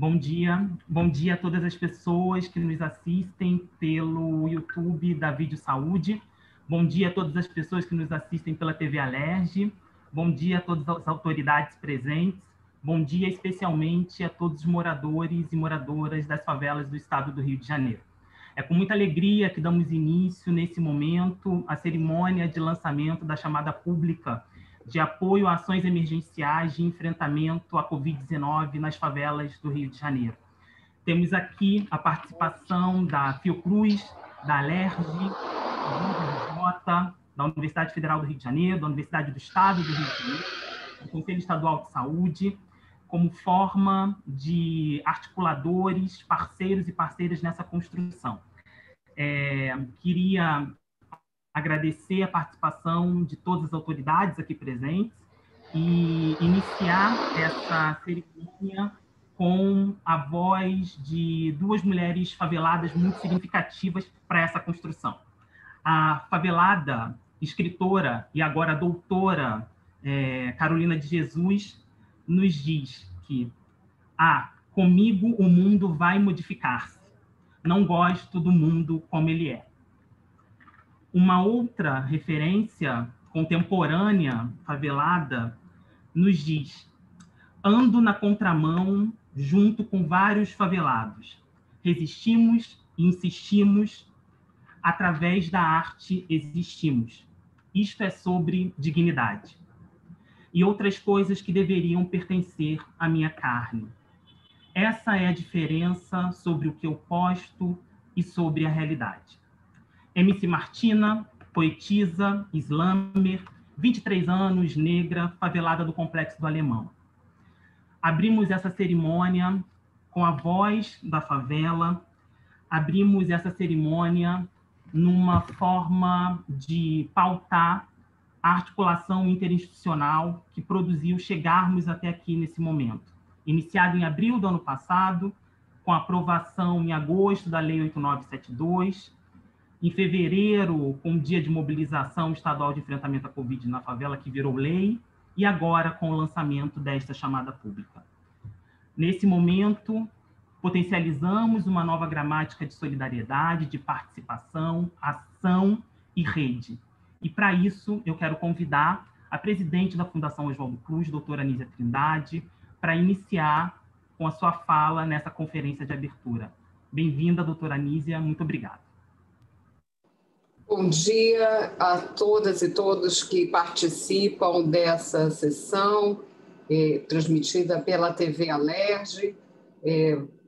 Bom dia a todas as pessoas que nos assistem pelo YouTube da Vídeo Saúde. Bom dia a todas as pessoas que nos assistem pela TV Alerj. Bom dia a todas as autoridades presentes. Bom dia especialmente a todos os moradores e moradoras das favelas do estado do Rio de Janeiro. É com muita alegria que damos início, nesse momento, à cerimônia de lançamento da chamada pública de apoio a ações emergenciais de enfrentamento à Covid-19 nas favelas do Rio de Janeiro. Temos aqui a participação da Fiocruz, da Alerj, da Universidade Federal do Rio de Janeiro, da Universidade do Estado do Rio de Janeiro, do Conselho Estadual de Saúde, como forma de articuladores, parceiros e parceiras nessa construção. Queria agradecer a participação de todas as autoridades aqui presentes e iniciar essa cerimônia com a voz de duas mulheres faveladas muito significativas para essa construção. A favelada, escritora e agora doutora Carolina de Jesus nos diz que comigo o mundo vai modificar-se. Não gosto do mundo como ele é. Uma outra referência contemporânea, favelada, nos diz: ando na contramão junto com vários favelados. Resistimos e insistimos, através da arte existimos. Isto é sobre dignidade. E outras coisas que deveriam pertencer à minha carne. Essa é a diferença sobre o que eu posto e sobre a realidade. MC Martina, poetisa, slammer, 23 anos, negra, favelada do Complexo do Alemão. Abrimos essa cerimônia com a voz da favela, abrimos essa cerimônia numa forma de pautar a articulação interinstitucional que produziu chegarmos até aqui nesse momento. Iniciado em abril do ano passado, com a aprovação em agosto da Lei 8972, em fevereiro, com o Dia de Mobilização Estadual de Enfrentamento à Covid na Favela, que virou lei, e agora com o lançamento desta chamada pública. Nesse momento, potencializamos uma nova gramática de solidariedade, de participação, ação e rede. E, para isso, eu quero convidar a presidente da Fundação Oswaldo Cruz, doutora Anísia Trindade, para iniciar com a sua fala nessa conferência de abertura. Bem-vinda, doutora Anísia, muito obrigado. Bom dia a todas e todos que participam dessa sessão, transmitida pela TV Alerj.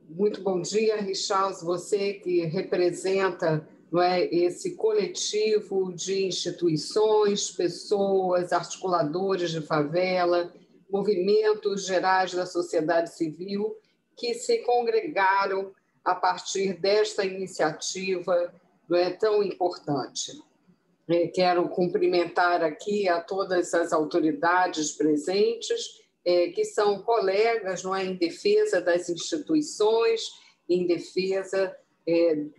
Muito bom dia, Richard, você que representa, não é, esse coletivo de instituições, pessoas, articuladores de favela, movimentos gerais da sociedade civil que se congregaram a partir desta iniciativa, não é, tão importante. Quero cumprimentar aqui a todas as autoridades presentes, que são colegas, não é, em defesa das instituições, em defesa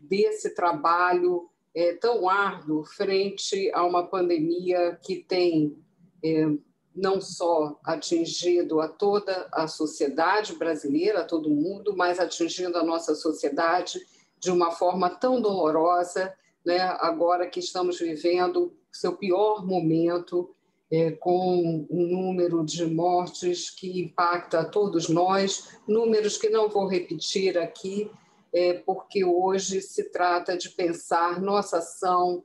desse trabalho tão árduo frente a uma pandemia que tem não só atingido a toda a sociedade brasileira, a todo mundo, mas atingindo a nossa sociedade de uma forma tão dolorosa, né, agora que estamos vivendo seu pior momento, com um número de mortes que impacta a todos nós, números que não vou repetir aqui, porque hoje se trata de pensar nossa ação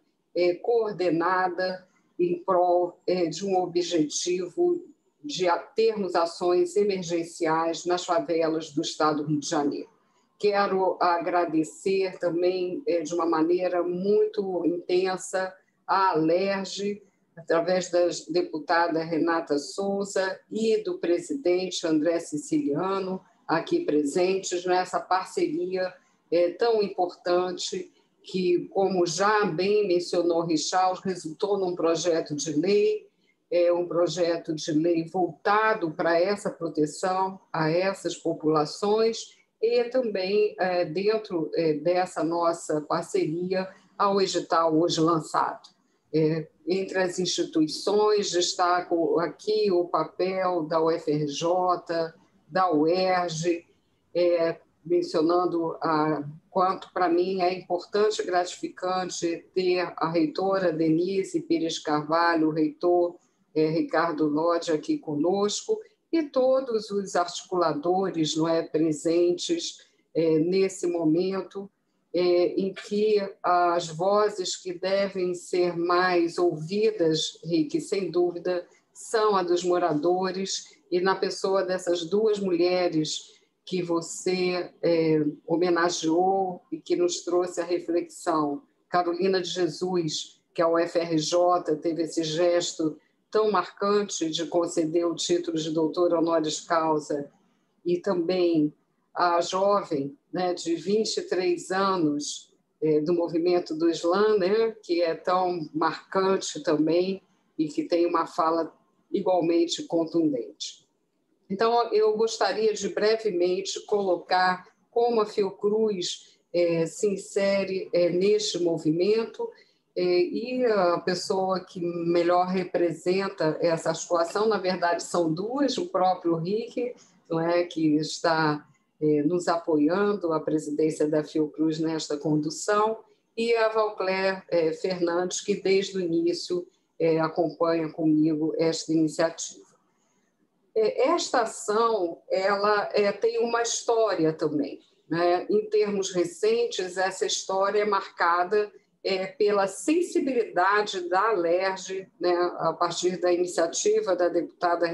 coordenada em prol de um objetivo de termos ações emergenciais nas favelas do estado do Rio de Janeiro. Quero agradecer também de uma maneira muito intensa à Alerj, através da deputada Renata Souza e do presidente André Siciliano, aqui presentes, nessa parceria tão importante que, como já bem mencionou Richard, resultou num projeto de lei, um projeto de lei voltado para essa proteção a essas populações e também, dentro dessa nossa parceria, ao edital hoje lançado. Entre as instituições, destaco aqui o papel da UFRJ, da UERJ, mencionando quanto para mim é importante e gratificante ter a reitora Denise Pires Carvalho, o reitor Ricardo Lodge aqui conosco e todos os articuladores presentes nesse momento em que as vozes que devem ser mais ouvidas, Rick, sem dúvida, são a dos moradores e na pessoa dessas duas mulheres que você homenageou e que nos trouxe a reflexão. Carolina de Jesus, que a UFRJ teve esse gesto tão marcante de conceder o título de doutora honoris causa, e também a jovem de 23 anos do movimento do Islã, que é tão marcante também e que tem uma fala igualmente contundente. Então, eu gostaria de brevemente colocar como a Fiocruz se insere neste movimento e a pessoa que melhor representa essa articulação, na verdade, são duas, o próprio Rick, que está nos apoiando, a presidência da Fiocruz nesta condução, e a Valclaire Fernandes, que desde o início acompanha comigo esta iniciativa. Esta ação ela tem uma história também. Em termos recentes, essa história é marcada pela sensibilidade da Alerj, a partir da iniciativa da deputada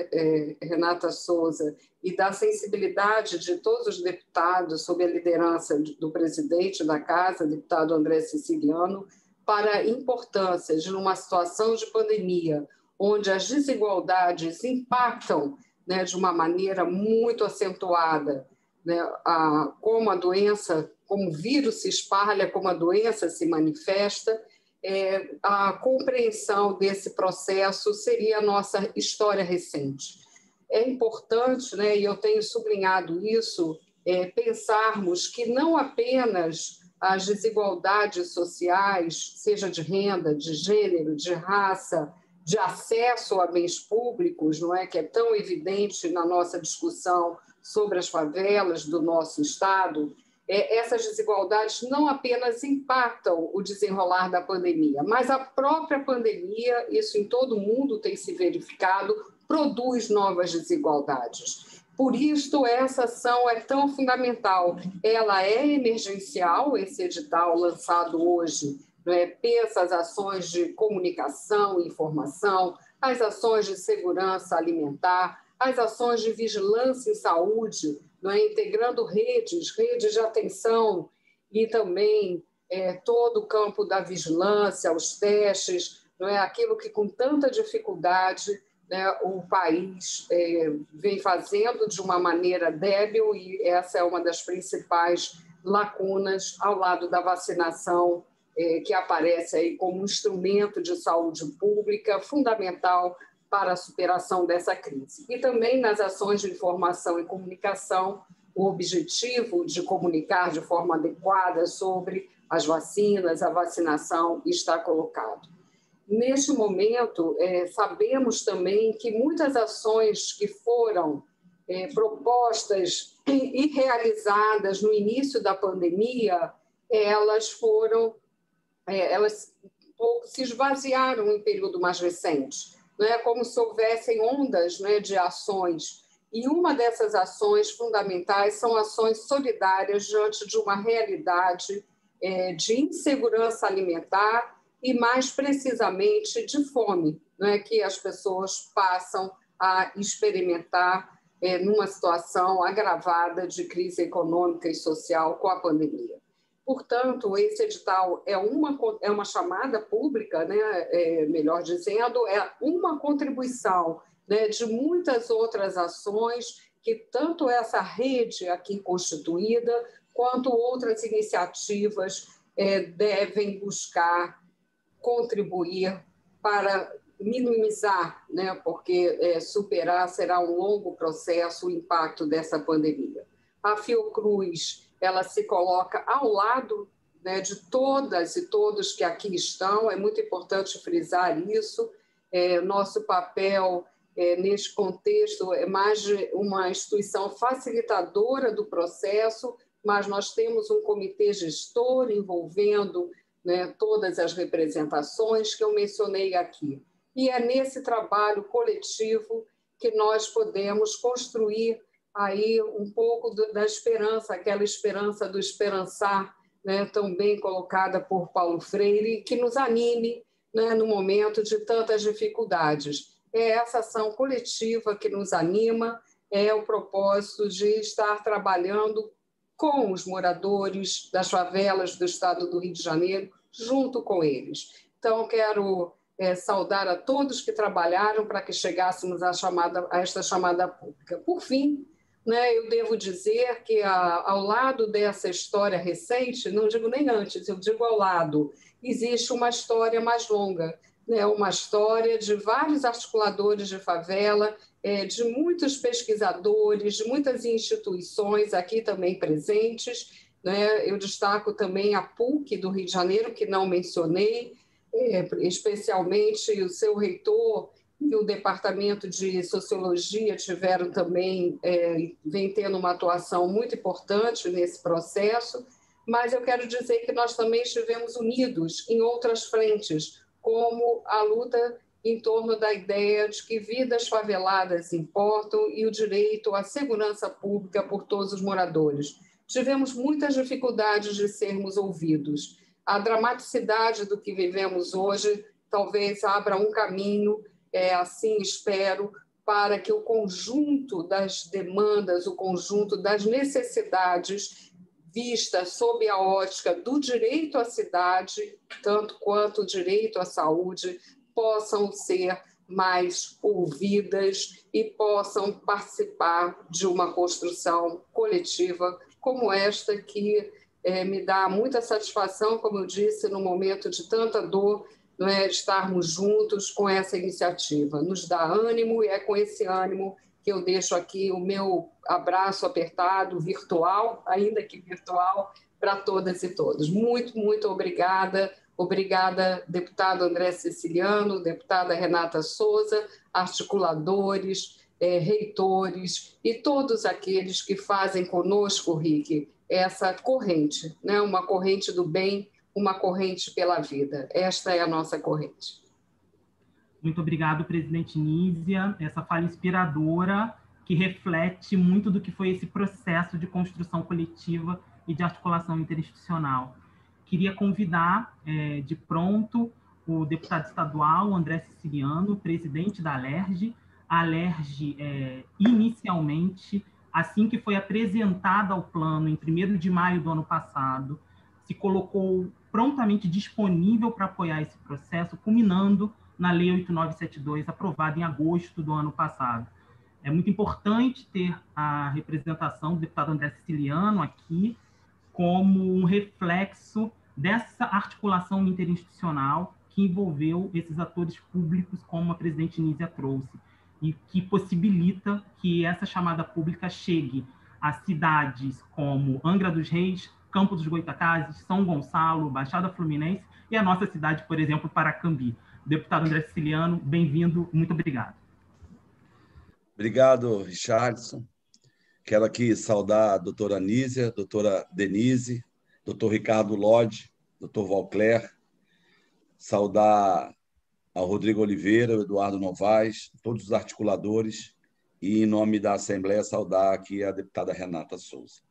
Renata Souza e da sensibilidade de todos os deputados, sob a liderança do presidente da Casa, deputado André Siciliano, para a importância de, numa situação de pandemia, onde as desigualdades impactam de uma maneira muito acentuada, como a doença, como o vírus se espalha, como a doença se manifesta, a compreensão desse processo seria a nossa história recente. É importante, e eu tenho sublinhado isso, pensarmos que não apenas as desigualdades sociais, seja de renda, de gênero, de raça, de acesso a bens públicos, que é tão evidente na nossa discussão sobre as favelas do nosso Estado, essas desigualdades não apenas impactam o desenrolar da pandemia, mas a própria pandemia, isso em todo o mundo tem se verificado, produz novas desigualdades. Por isso, essa ação é tão fundamental. Ela é emergencial, esse edital lançado hoje, pensa as ações de comunicação e informação, as ações de segurança alimentar, as ações de vigilância em saúde, integrando redes de atenção e também todo o campo da vigilância, os testes, aquilo que com tanta dificuldade o país vem fazendo de uma maneira débil e essa é uma das principais lacunas ao lado da vacinação que aparece aí como um instrumento de saúde pública fundamental para a superação dessa crise. E também nas ações de informação e comunicação, o objetivo de comunicar de forma adequada sobre as vacinas, a vacinação está colocado. Neste momento, sabemos também que muitas ações que foram propostas e realizadas no início da pandemia, elas se esvaziaram em período mais recente. Como se houvessem ondas de ações. E uma dessas ações fundamentais são ações solidárias diante de uma realidade de insegurança alimentar e, mais precisamente, de fome, que as pessoas passam a experimentar numa situação agravada de crise econômica e social com a pandemia. Portanto, esse edital é uma chamada pública, melhor dizendo, é uma contribuição de muitas outras ações que tanto essa rede aqui constituída, quanto outras iniciativas devem buscar contribuir para minimizar, porque superar será um longo processo o impacto dessa pandemia. A Fiocruz ela se coloca ao lado de todas e todos que aqui estão, é muito importante frisar isso. Nosso papel neste contexto, é mais uma instituição facilitadora do processo, mas nós temos um comitê gestor envolvendo, né, todas as representações que eu mencionei aqui. E é nesse trabalho coletivo que nós podemos construir aí um pouco da esperança, aquela esperança do esperançar, né, tão bem colocada por Paulo Freire, que nos anime, né, no momento de tantas dificuldades. É essa ação coletiva que nos anima, é o propósito de estar trabalhando com os moradores das favelas do estado do Rio de Janeiro, junto com eles. Então, quero saudar a todos que trabalharam para que chegássemos a esta chamada pública. Por fim, né, eu devo dizer que, ao lado dessa história recente, não digo nem antes, eu digo ao lado, existe uma história mais longa, né, uma história de vários articuladores de favela, de muitos pesquisadores, de muitas instituições aqui também presentes, né? Eu destaco também a PUC do Rio de Janeiro, que não mencionei, especialmente o seu reitor e o Departamento de Sociologia tiveram também, vem tendo uma atuação muito importante nesse processo, mas eu quero dizer que nós também estivemos unidos em outras frentes, como a luta em torno da ideia de que vidas faveladas importam e o direito à segurança pública por todos os moradores. Tivemos muitas dificuldades de sermos ouvidos. A dramaticidade do que vivemos hoje talvez abra um caminho, assim espero, para que o conjunto das demandas, o conjunto das necessidades vista sob a ótica do direito à cidade, tanto quanto o direito à saúde, possam ser mais ouvidas e possam participar de uma construção coletiva como esta, que me dá muita satisfação, como eu disse, no momento de tanta dor, não é, estarmos juntos com essa iniciativa. Nos dá ânimo e é com esse ânimo que eu deixo aqui o meu abraço apertado, virtual, ainda que virtual, para todas e todos. Muito, muito obrigada. Obrigada, deputado André Siciliano, deputada Renata Souza, articuladores, reitores e todos aqueles que fazem conosco, Rick, essa corrente, né? Uma corrente do bem, uma corrente pela vida. Esta é a nossa corrente. Muito obrigado, presidente Nízia, essa fala inspiradora que reflete muito do que foi esse processo de construção coletiva e de articulação interinstitucional. Queria convidar, de pronto, o deputado estadual André Siciliano, presidente da Alerj. A Alerj, inicialmente, assim que foi apresentada ao plano, em 1º de maio do ano passado, se colocou prontamente disponível para apoiar esse processo, culminando na Lei 8972, aprovada em agosto do ano passado. É muito importante ter a representação do deputado André Siciliano aqui como um reflexo dessa articulação interinstitucional que envolveu esses atores públicos, como a presidente Nízia trouxe, e que possibilita que essa chamada pública chegue a cidades como Angra dos Reis, Campo dos Goitacazes, São Gonçalo, Baixada Fluminense e a nossa cidade, por exemplo, Paracambi. Deputado André Siciliano, bem-vindo, muito obrigado. Obrigado, Richardson. Quero aqui saudar a doutora Nízia, a doutora Denise, doutor Ricardo Lodge, doutor Valcler, saudar ao Rodrigo Oliveira, ao Eduardo Novaes, todos os articuladores, e, em nome da Assembleia, saudar aqui a deputada Renata Souza.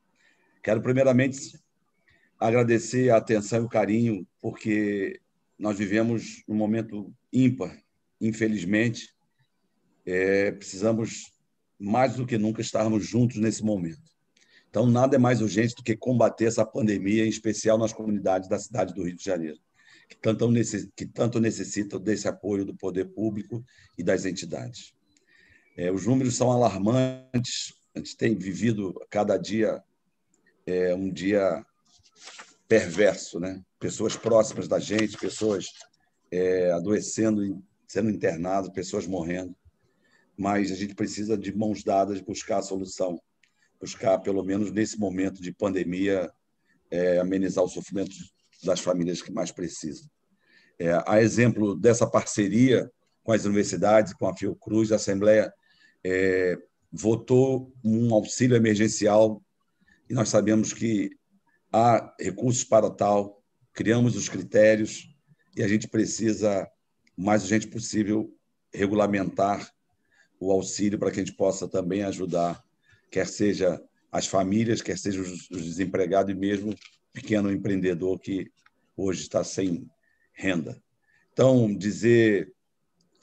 Quero, primeiramente, agradecer a atenção e o carinho, porque nós vivemos um momento ímpar, infelizmente. Precisamos, mais do que nunca, estarmos juntos nesse momento. Então, nada é mais urgente do que combater essa pandemia, em especial nas comunidades da cidade do Rio de Janeiro, que tanto necessitam desse apoio do poder público e das entidades. Os números são alarmantes, a gente tem vivido cada dia um dia perverso, né? Pessoas próximas da gente, pessoas adoecendo, sendo internadas, pessoas morrendo. Mas a gente precisa, de mãos dadas, buscar a solução, buscar, pelo menos nesse momento de pandemia, amenizar o sofrimento das famílias que mais precisam. A exemplo dessa parceria, com as universidades, com a Fiocruz. A Assembleia votou um auxílio emergencial e nós sabemos que há recursos para tal, criamos os critérios e a gente precisa, o mais urgente possível, regulamentar o auxílio para que a gente possa também ajudar, quer seja as famílias, quer seja os desempregados e mesmo o pequeno empreendedor que hoje está sem renda. Então, dizer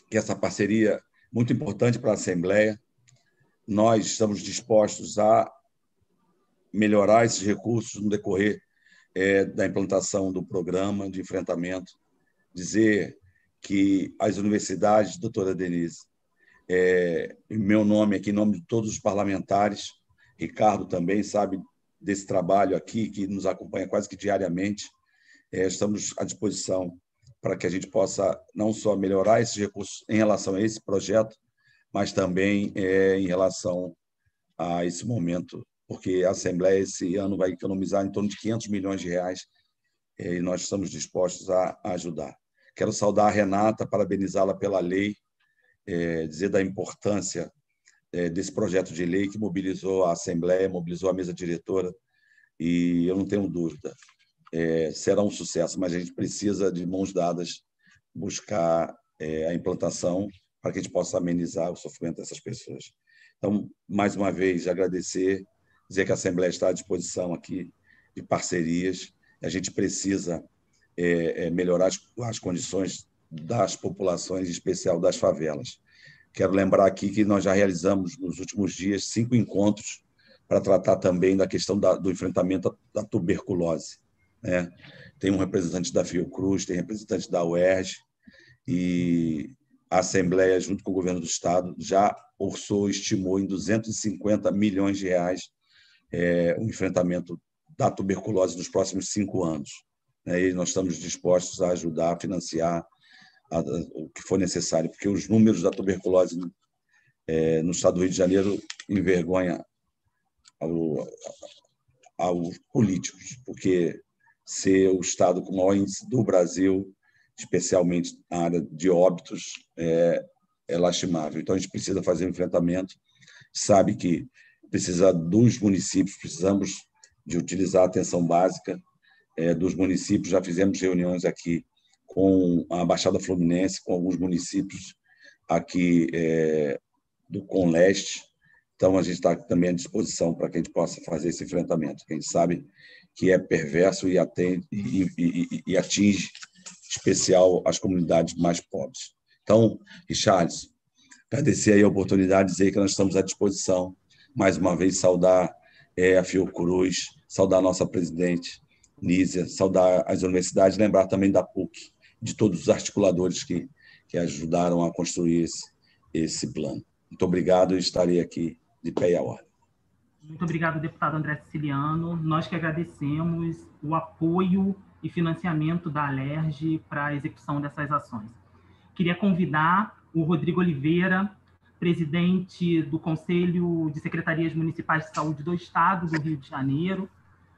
que essa parceria é muito importante para a Assembleia, nós estamos dispostos a melhorar esses recursos no decorrer da implantação do programa de enfrentamento, dizer que as universidades, doutora Denise, em meu nome aqui, em nome de todos os parlamentares, Ricardo também sabe desse trabalho aqui, que nos acompanha quase que diariamente, estamos à disposição para que a gente possa não só melhorar esses recursos em relação a esse projeto, mas também em relação a esse momento, porque a Assembleia esse ano vai economizar em torno de 500 milhões de reais e nós estamos dispostos a ajudar. Quero saudar a Renata, parabenizá-la pela lei, dizer da importância desse projeto de lei que mobilizou a Assembleia, mobilizou a mesa diretora, e eu não tenho dúvida, será um sucesso, mas a gente precisa, de mãos dadas, buscar a implantação para que a gente possa amenizar o sofrimento dessas pessoas. Então, mais uma vez, agradecer, dizer que a Assembleia está à disposição aqui de parcerias, a gente precisa melhorar as condições das populações, em especial das favelas. Quero lembrar aqui que nós já realizamos, nos últimos dias, 5 encontros para tratar também da questão do enfrentamento da tuberculose. Tem um representante da Fiocruz, tem representante da UERJ, e a Assembleia, junto com o governo do Estado, já estimou em 250 milhões de reais o enfrentamento da tuberculose nos próximos 5 anos. E nós estamos dispostos a ajudar, a financiar o que for necessário, porque os números da tuberculose no estado do Rio de Janeiro envergonham aos políticos, porque ser o estado com o maior índice do Brasil, especialmente na área de óbitos, é lastimável. Então, a gente precisa fazer um enfrentamento, sabe que precisa dos municípios, precisamos de utilizar a atenção básica dos municípios. Já fizemos reuniões aqui com a Baixada Fluminense, com alguns municípios aqui do Conleste. Então, a gente está também à disposição para que a gente possa fazer esse enfrentamento, que a gente sabe que é perverso e atinge, em especial, as comunidades mais pobres. Então, Richarlison, agradecer aí a oportunidade, dizer que nós estamos à disposição, mais uma vez, saudar a Fiocruz, saudar a nossa presidente, Nízia, saudar as universidades, lembrar também da PUC, de todos os articuladores que ajudaram a construir esse plano. Muito obrigado e estarei aqui de pé e à ordem. Muito obrigado, deputado André Siciliano. Nós que agradecemos o apoio e financiamento da Alerj para a execução dessas ações. Queria convidar o Rodrigo Oliveira, presidente do Conselho de Secretarias Municipais de Saúde do Estado do Rio de Janeiro,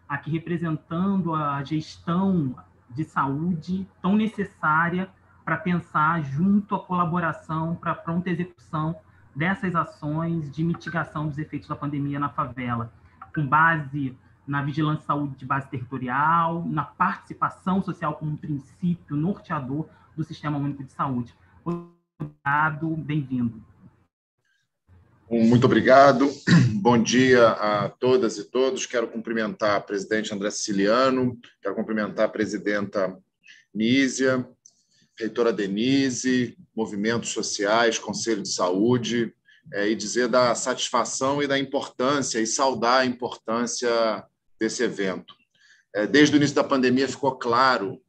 aqui representando a gestão de saúde tão necessária para pensar junto à colaboração para a pronta execução dessas ações de mitigação dos efeitos da pandemia na favela, com base na vigilância de saúde de base territorial, na participação social como um princípio norteador do Sistema Único de Saúde. Obrigado, bem-vindo. Muito obrigado. Bom dia a todas e todos. Quero cumprimentar a presidente André Siciliano, quero cumprimentar a presidenta Nízia, reitora Denise, movimentos sociais, Conselho de Saúde, e dizer da satisfação e da importância, e saudar a importância desse evento. Desde o início da pandemia ficou claro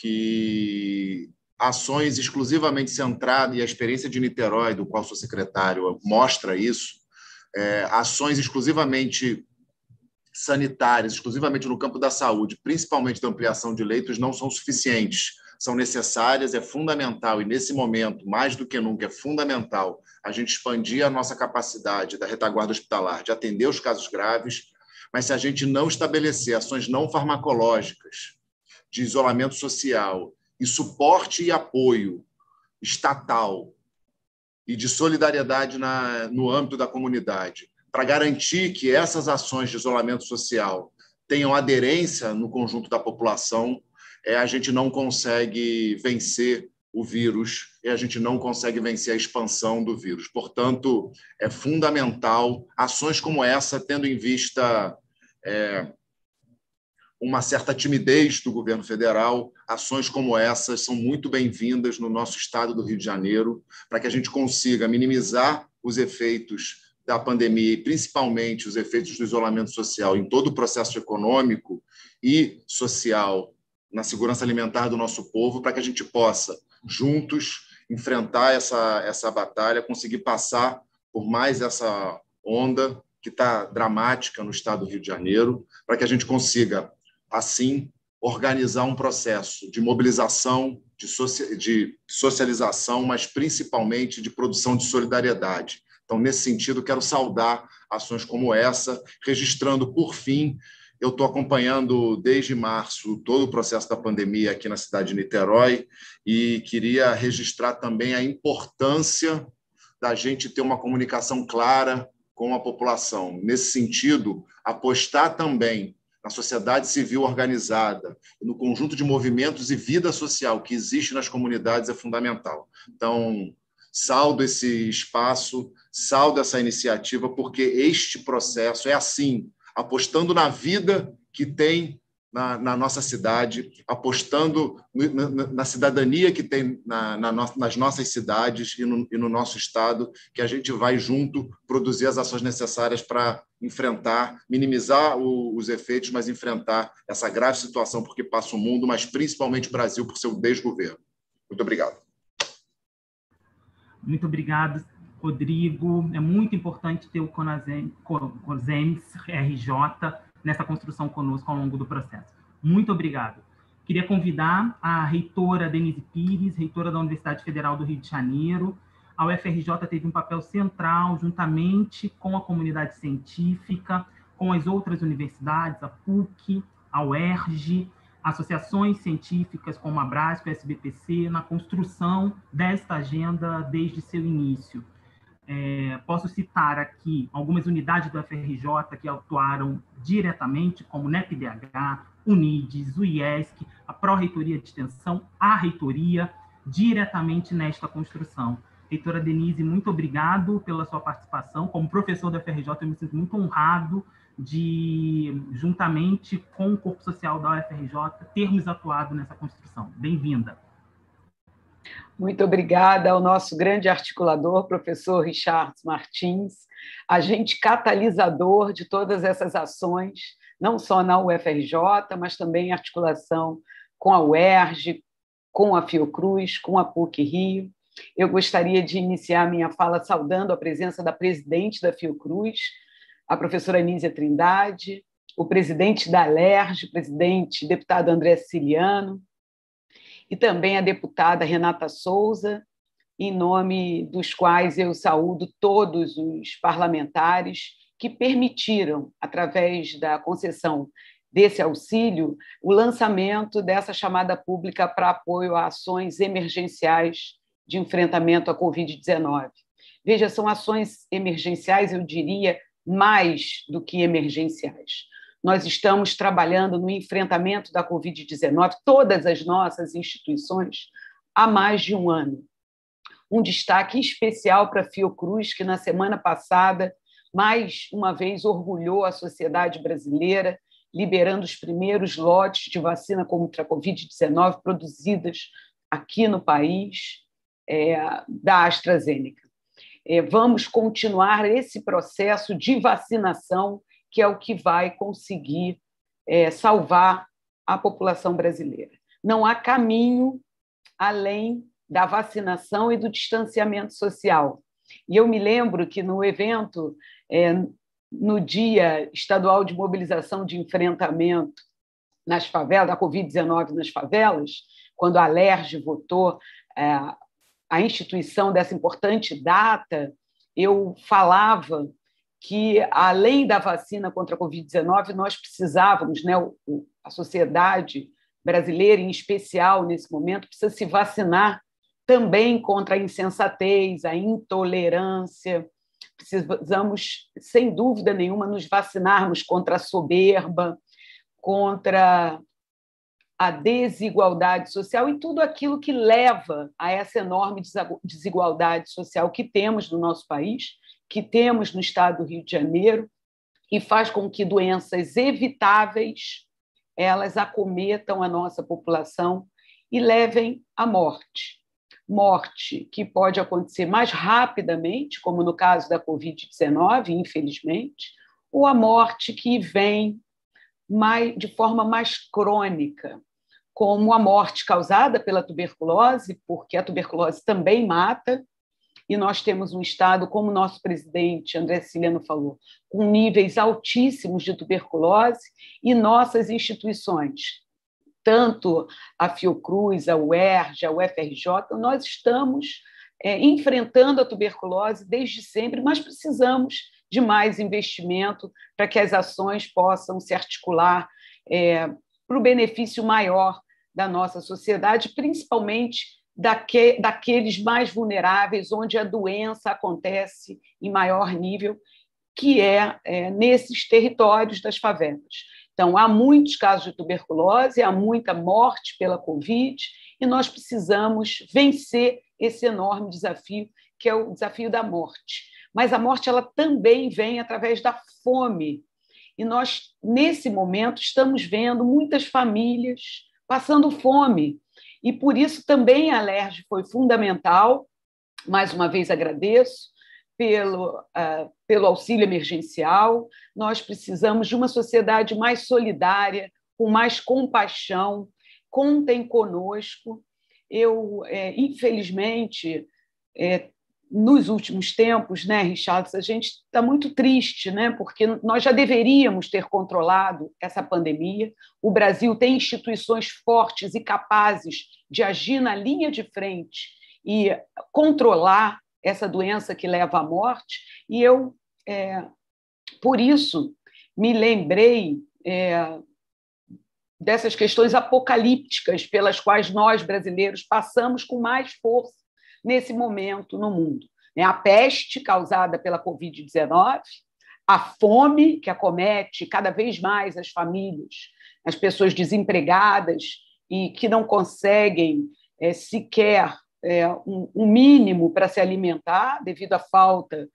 que ações exclusivamente centradas, e a experiência de Niterói, do qual sou secretário, mostra isso, ações exclusivamente sanitárias, exclusivamente no campo da saúde, principalmente da ampliação de leitos, não são suficientes. São necessárias, é fundamental, e nesse momento, mais do que nunca, é fundamental a gente expandir a nossa capacidade da retaguarda hospitalar, de atender os casos graves, mas se a gente não estabelecer ações não farmacológicas de isolamento social e suporte e apoio estatal e de solidariedade no âmbito da comunidade, para garantir que essas ações de isolamento social tenham aderência no conjunto da população, a gente não consegue vencer o vírus e a gente não consegue vencer a expansão do vírus. Portanto, é fundamental ações como essa, tendo em vista uma certa timidez do governo federal, ações como essas são muito bem-vindas no nosso estado do Rio de Janeiro, para que a gente consiga minimizar os efeitos da pandemia e principalmente os efeitos do isolamento social em todo o processo econômico e social na segurança alimentar do nosso povo, para que a gente possa, juntos, enfrentar essa batalha, conseguir passar por mais essa onda que está dramática no estado do Rio de Janeiro, para que a gente consiga, assim, organizar um processo de mobilização, de socialização, mas principalmente de produção de solidariedade. Então, nesse sentido, quero saudar ações como essa, registrando, por fim, eu estou acompanhando desde março todo o processo da pandemia aqui na cidade de Niterói e queria registrar também a importância da gente ter uma comunicação clara com a população. Nesse sentido, apostar também na sociedade civil organizada, no conjunto de movimentos e vida social que existe nas comunidades é fundamental. Então, saldo esse espaço, saldo essa iniciativa, porque este processo é assim, apostando na vida que tem na nossa cidade, apostando na cidadania que tem nas nossas cidades e no nosso estado, que a gente vai junto produzir as ações necessárias para enfrentar, minimizar os efeitos, mas enfrentar essa grave situação porque passa o mundo, mas principalmente o Brasil por seu desgoverno. Muito obrigado. Muito obrigado, Rodrigo. É muito importante ter o COSEMS RJ nessa construção conosco ao longo do processo. Muito obrigado. Queria convidar a reitora Denise Pires, reitora da Universidade Federal do Rio de Janeiro. A UFRJ teve um papel central, juntamente com a comunidade científica, com as outras universidades, a PUC, a UERJ, associações científicas como a Abrasco e a SBPC, na construção desta agenda desde seu início. Posso citar aqui algumas unidades do UFRJ que atuaram diretamente, como NEPDH, UNIDES, o IESC, a Pró-Reitoria de Extensão, a Reitoria, diretamente nesta construção. Reitora Denise, muito obrigado pela sua participação. Como professor da UFRJ, eu me sinto muito honrado de, juntamente com o corpo social da UFRJ, termos atuado nessa construção. Bem-vinda. Muito obrigada ao nosso grande articulador, professor Richard Martins, agente catalisador de todas essas ações, não só na UFRJ, mas também em articulação com a UERJ, com a Fiocruz, com a PUC-Rio. Eu gostaria de iniciar minha fala saudando a presença da presidente da Fiocruz, a professora Nízia Trindade, o presidente da ALERJ, presidente deputado André Siciliano, e também a deputada Renata Souza, em nome dos quais eu saúdo todos os parlamentares que permitiram, através da concessão desse auxílio, o lançamento dessa chamada pública para apoio a ações emergenciais de enfrentamento à Covid-19. Veja, são ações emergenciais, eu diria, mais do que emergenciais. Nós estamos trabalhando no enfrentamento da Covid-19, todas as nossas instituições, há mais de um ano. Um destaque especial para a Fiocruz, que na semana passada, mais uma vez, orgulhou a sociedade brasileira, liberando os primeiros lotes de vacina contra a Covid-19 produzidas aqui no país, da AstraZeneca. Vamos continuar esse processo de vacinação, que é o que vai conseguir salvar a população brasileira. Não há caminho além da vacinação e do distanciamento social. E eu me lembro que no evento, no Dia Estadual de Mobilização de Enfrentamento nas favelas, da Covid-19 nas favelas, quando a ALERJ votou a instituição dessa importante data, eu falava que, além da vacina contra a Covid-19, nós precisávamos, a sociedade brasileira, em especial, nesse momento, precisa se vacinar também contra a insensatez, a intolerância. Precisamos, sem dúvida nenhuma, nos vacinarmos contra a soberba, contra a desigualdade social e tudo aquilo que leva a essa enorme desigualdade social que temos no nosso país, que temos no estado do Rio de Janeiro, e faz com que doenças evitáveis elas acometam a nossa população e levem à morte. Morte que pode acontecer mais rapidamente, como no caso da Covid-19, infelizmente, ou a morte que vem de forma mais crônica, como a morte causada pela tuberculose, porque a tuberculose também mata, e nós temos um estado, como o nosso presidente André Siciliano falou, com níveis altíssimos de tuberculose, e nossas instituições, tanto a Fiocruz, a UERJ, a UFRJ, nós estamos enfrentando a tuberculose desde sempre, mas precisamos de mais investimento para que as ações possam se articular para o benefício maior da nossa sociedade, principalmente daqueles mais vulneráveis, onde a doença acontece em maior nível, que nesses territórios das favelas. Então, há muitos casos de tuberculose, há muita morte pela Covid, e nós precisamos vencer esse enorme desafio, que é o desafio da morte. Mas a morte ela também vem através da fome. E nós, nesse momento, estamos vendo muitas famílias passando fome. E, por isso, também a Alerj foi fundamental. Mais uma vez, agradeço pelo auxílio emergencial. Nós precisamos de uma sociedade mais solidária, com mais compaixão. Contem conosco. Infelizmente, nos últimos tempos, né, Richard, a gente está muito triste, né, porque nós já deveríamos ter controlado essa pandemia. O Brasil tem instituições fortes e capazes de agir na linha de frente e controlar essa doença que leva à morte. E eu, por isso, me lembrei dessas questões apocalípticas pelas quais nós, brasileiros, passamos com mais força nesse momento no mundo. A peste causada pela Covid-19, a fome que acomete cada vez mais as famílias, as pessoas desempregadas e que não conseguem sequer um mínimo para se alimentar devido à falta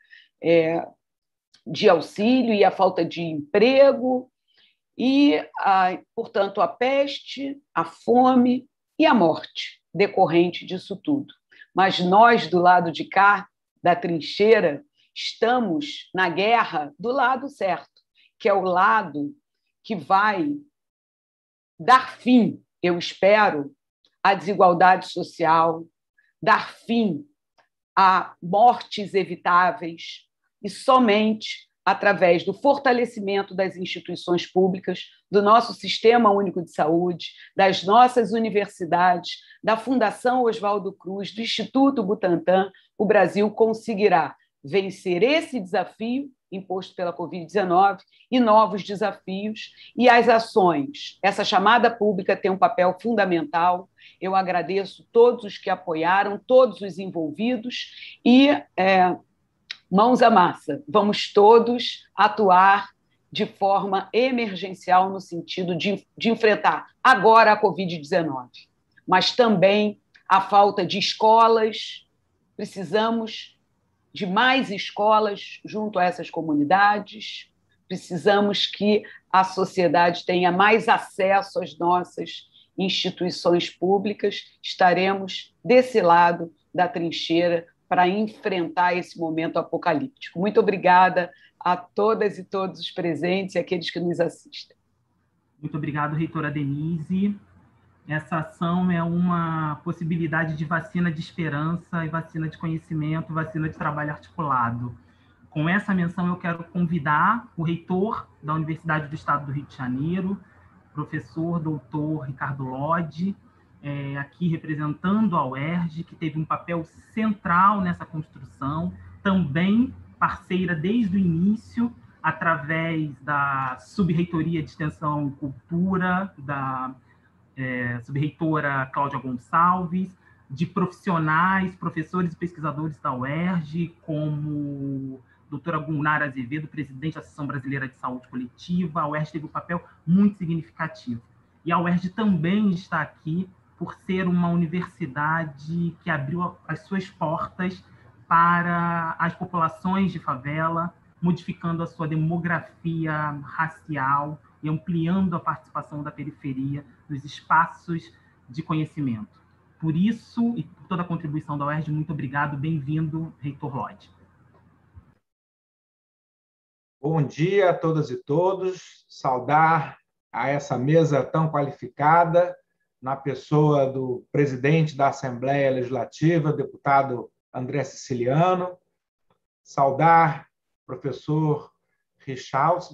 de auxílio e à falta de emprego, e, portanto, a peste, a fome e a morte decorrente disso tudo. Mas nós, do lado de cá, da trincheira, estamos na guerra do lado certo, que é o lado que vai dar fim, eu espero, à desigualdade social, dar fim a mortes evitáveis, e somente através do fortalecimento das instituições públicas, do nosso Sistema Único de Saúde, das nossas universidades, da Fundação Oswaldo Cruz, do Instituto Butantan, o Brasil conseguirá vencer esse desafio imposto pela Covid-19 e novos desafios, e as ações. Essa chamada pública tem um papel fundamental. Eu agradeço todos os que apoiaram, todos os envolvidos, e mãos à massa. Vamos todos atuar de forma emergencial no sentido de enfrentar agora a Covid-19, mas também a falta de escolas. Precisamos de mais escolas junto a essas comunidades, precisamos que a sociedade tenha mais acesso às nossas instituições públicas. Estaremos desse lado da trincheira para enfrentar esse momento apocalíptico. Muito obrigada a todas e todos os presentes e aqueles que nos assistem. Muito obrigado, reitora Denise. Essa ação é uma possibilidade de vacina de esperança e vacina de conhecimento, vacina de trabalho articulado. Com essa menção, eu quero convidar o reitor da Universidade do Estado do Rio de Janeiro, professor doutor Ricardo Lodge, aqui representando a UERJ, que teve um papel central nessa construção, também parceira desde o início, através da Subreitoria de Extensão e Cultura, da subreitora Cláudia Gonçalves, de profissionais, professores e pesquisadores da UERJ, como a doutora Gunnar Azevedo, presidente da Associação Brasileira de Saúde Coletiva. A UERJ teve um papel muito significativo. E a UERJ também está aqui por ser uma universidade que abriu as suas portas para as populações de favela, modificando a sua demografia racial e ampliando a participação da periferia nos espaços de conhecimento. Por isso, e por toda a contribuição da UERJ, muito obrigado, bem-vindo, Reitor Lodge. Bom dia a todas e todos, saudar a essa mesa tão qualificada, na pessoa do presidente da Assembleia Legislativa, deputado André Siciliano, saudar o professor Richard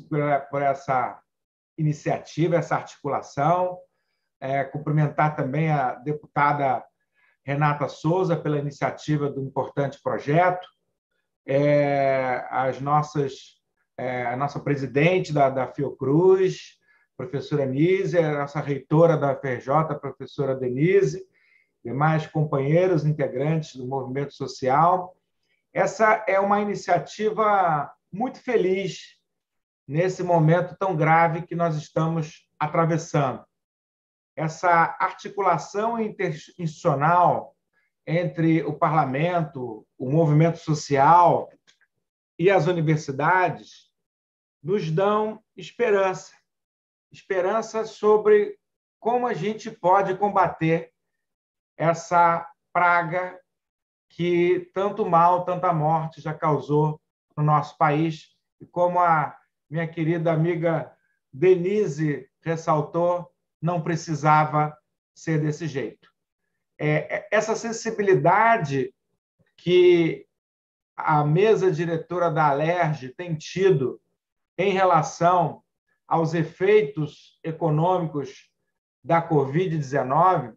por essa iniciativa, essa articulação, cumprimentar também a deputada Renata Souza pela iniciativa do importante projeto, a nossa presidente da Fiocruz, professora Nízia, a nossa reitora da FRJ, professora Denise, demais companheiros integrantes do movimento social. Essa é uma iniciativa muito feliz nesse momento tão grave que nós estamos atravessando. Essa articulação interinstitucional entre o parlamento, o movimento social e as universidades nos dão esperança sobre como a gente pode combater essa praga que tanto mal, tanta morte já causou no nosso país. E como a minha querida amiga Denise ressaltou, não precisava ser desse jeito. Essa sensibilidade que a mesa diretora da Alerj tem tido em relação aos efeitos econômicos da Covid-19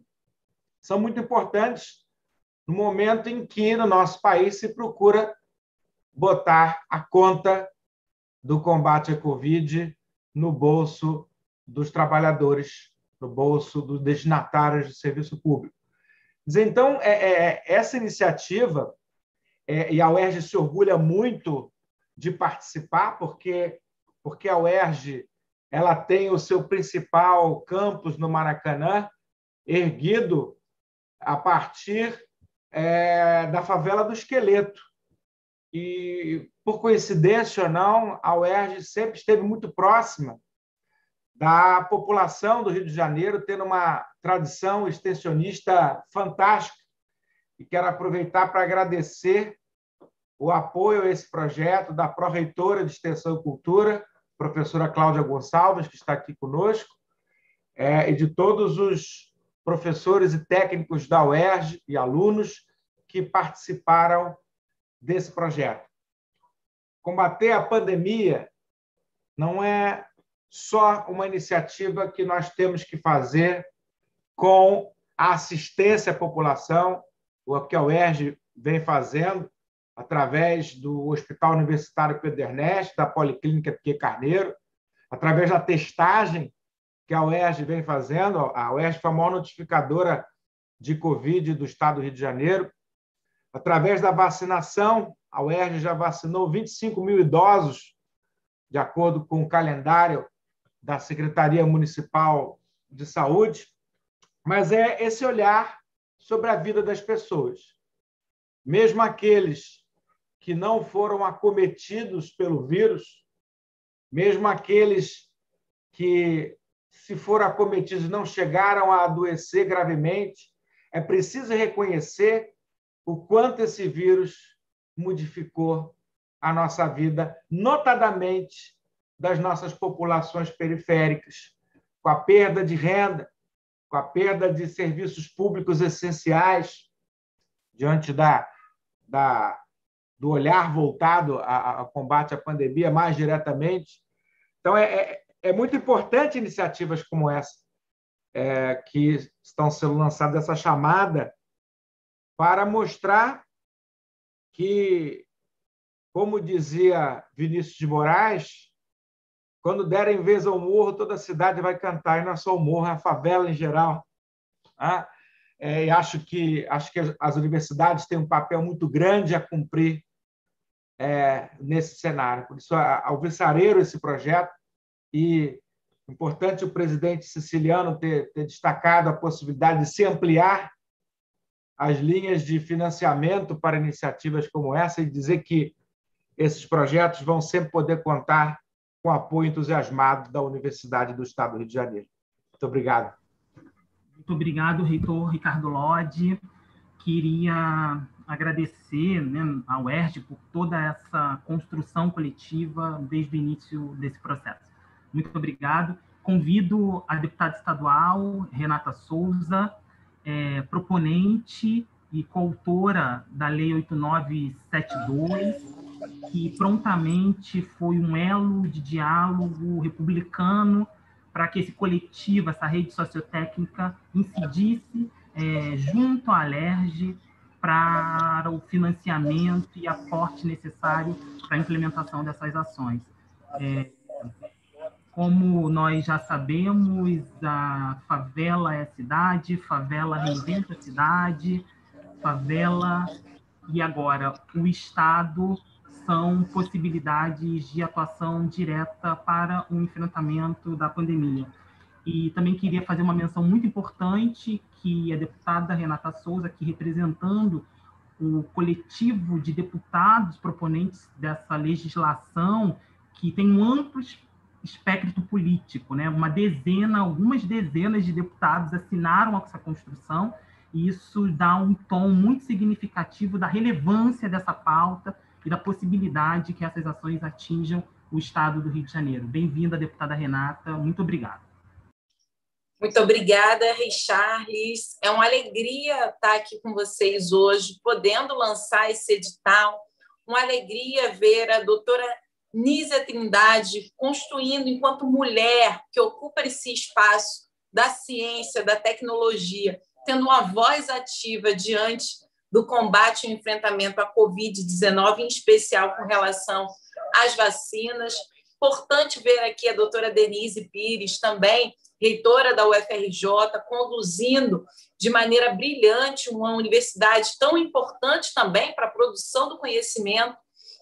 são muito importantes no momento em que, no nosso país, se procura botar a conta do combate à Covid no bolso dos trabalhadores, no bolso dos destinatários de serviço público. Então, essa iniciativa, e a UERJ se orgulha muito de participar, porque a UERJ ela tem o seu principal campus no Maracanã, erguido a partir da favela do Esqueleto. E, por coincidência ou não, a UERJ sempre esteve muito próxima da população do Rio de Janeiro, tendo uma tradição extensionista fantástica. E quero aproveitar para agradecer o apoio a esse projeto da pró-reitora de Extensão e Cultura, professora Cláudia Gonçalves, que está aqui conosco, e de todos os professores e técnicos da UERJ e alunos que participaram desse projeto. Combater a pandemia não é só uma iniciativa que nós temos que fazer com a assistência à população, o que a UERJ vem fazendo, através do Hospital Universitário Pedro Ernesto, da Policlínica Piquet Carneiro, através da testagem que a UERJ vem fazendo. A UERJ foi a maior notificadora de Covid do estado do Rio de Janeiro. Através da vacinação, a UERJ já vacinou 25 mil idosos, de acordo com o calendário da Secretaria Municipal de Saúde. Mas é esse olhar sobre a vida das pessoas. Mesmo aqueles que não foram acometidos pelo vírus, mesmo aqueles que, se foram acometidos, não chegaram a adoecer gravemente, é preciso reconhecer o quanto esse vírus modificou a nossa vida, notadamente das nossas populações periféricas, com a perda de renda, com a perda de serviços públicos essenciais, diante do olhar voltado ao combate à pandemia mais diretamente. Então, é muito importante iniciativas como essa, que estão sendo lançadas, essa chamada, para mostrar que, como dizia Vinícius de Moraes, quando derem vez ao morro, toda a cidade vai cantar, e não é só o morro, é a favela em geral. E acho que as universidades têm um papel muito grande a cumprir nesse cenário. Por isso, alvissareiro esse projeto, e importante o presidente siciliano ter destacado a possibilidade de se ampliar as linhas de financiamento para iniciativas como essa e dizer que esses projetos vão sempre poder contar com o apoio entusiasmado da Universidade do Estado do Rio de Janeiro. Muito obrigado. Muito obrigado, reitor Ricardo Lodi. Queria agradecer, né, à UERJ por toda essa construção coletiva desde o início desse processo. Muito obrigado. Convido a deputada estadual Renata Souza, proponente e coautora da Lei 8972, que prontamente foi um elo de diálogo republicano para que esse coletivo, essa rede sociotécnica, incidisse junto à Alerj para o financiamento e aporte necessário para a implementação dessas ações. Como nós já sabemos, a favela é a cidade, favela reinventa a cidade, favela e agora o Estado são possibilidades de atuação direta para o enfrentamento da pandemia. E também queria fazer uma menção muito importante que a deputada Renata Souza, aqui representando o coletivo de deputados proponentes dessa legislação, que tem um amplo espectro político, né? Algumas dezenas de deputados assinaram essa construção, e isso dá um tom muito significativo da relevância dessa pauta e da possibilidade que essas ações atinjam o Estado do Rio de Janeiro. Bem-vinda, deputada Renata, muito obrigado. Muito obrigada, Richarles. É uma alegria estar aqui com vocês hoje, podendo lançar esse edital. Uma alegria ver a doutora Nízia Trindade construindo, enquanto mulher que ocupa esse espaço da ciência, da tecnologia, tendo uma voz ativa diante do combate e enfrentamento à Covid-19, em especial com relação às vacinas. Importante ver aqui a doutora Denise Pires, também reitora da UFRJ, conduzindo de maneira brilhante uma universidade tão importante também para a produção do conhecimento,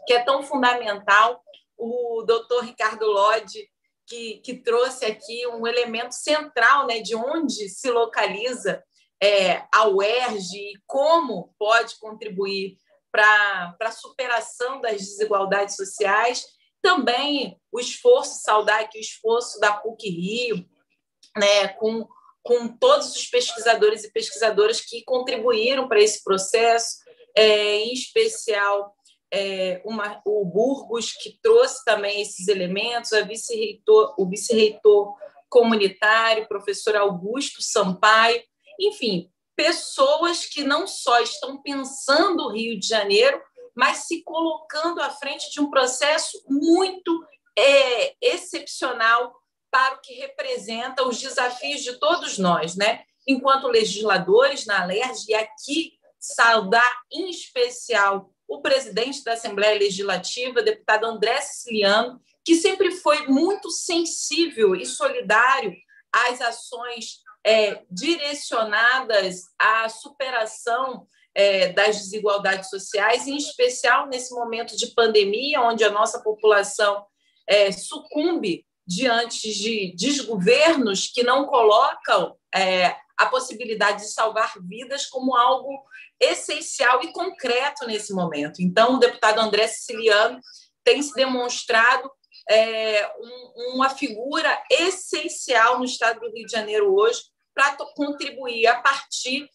que é tão fundamental. O doutor Ricardo Lodi, que trouxe aqui um elemento central, né, de onde se localiza a UERJ e como pode contribuir para a superação das desigualdades sociais. Também saudar aqui o esforço da PUC-Rio, né, com todos os pesquisadores e pesquisadoras que contribuíram para esse processo, em especial o Burgos, que trouxe também esses elementos, o vice-reitor comunitário, professor Augusto Sampaio, enfim, pessoas que não só estão pensando o Rio de Janeiro, mas se colocando à frente de um processo muito excepcional para o que representa os desafios de todos nós, né? Enquanto legisladores na Alerj, e aqui saudar em especial o presidente da Assembleia Legislativa, deputado André Siciliano, que sempre foi muito sensível e solidário às ações direcionadas à superação das desigualdades sociais, em especial nesse momento de pandemia, onde a nossa população sucumbe diante de desgovernos que não colocam a possibilidade de salvar vidas como algo essencial e concreto nesse momento. Então, o deputado André Siciliano tem se demonstrado uma figura essencial no Estado do Rio de Janeiro hoje para contribuir a partir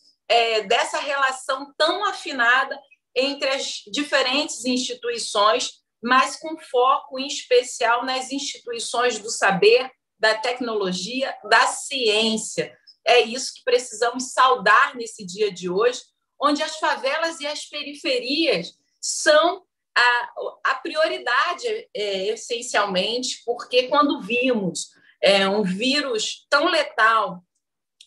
dessa relação tão afinada entre as diferentes instituições, mas com foco em especial nas instituições do saber, da tecnologia, da ciência. É isso que precisamos saudar nesse dia de hoje, onde as favelas e as periferias são a prioridade, essencialmente, porque quando vimos um vírus tão letal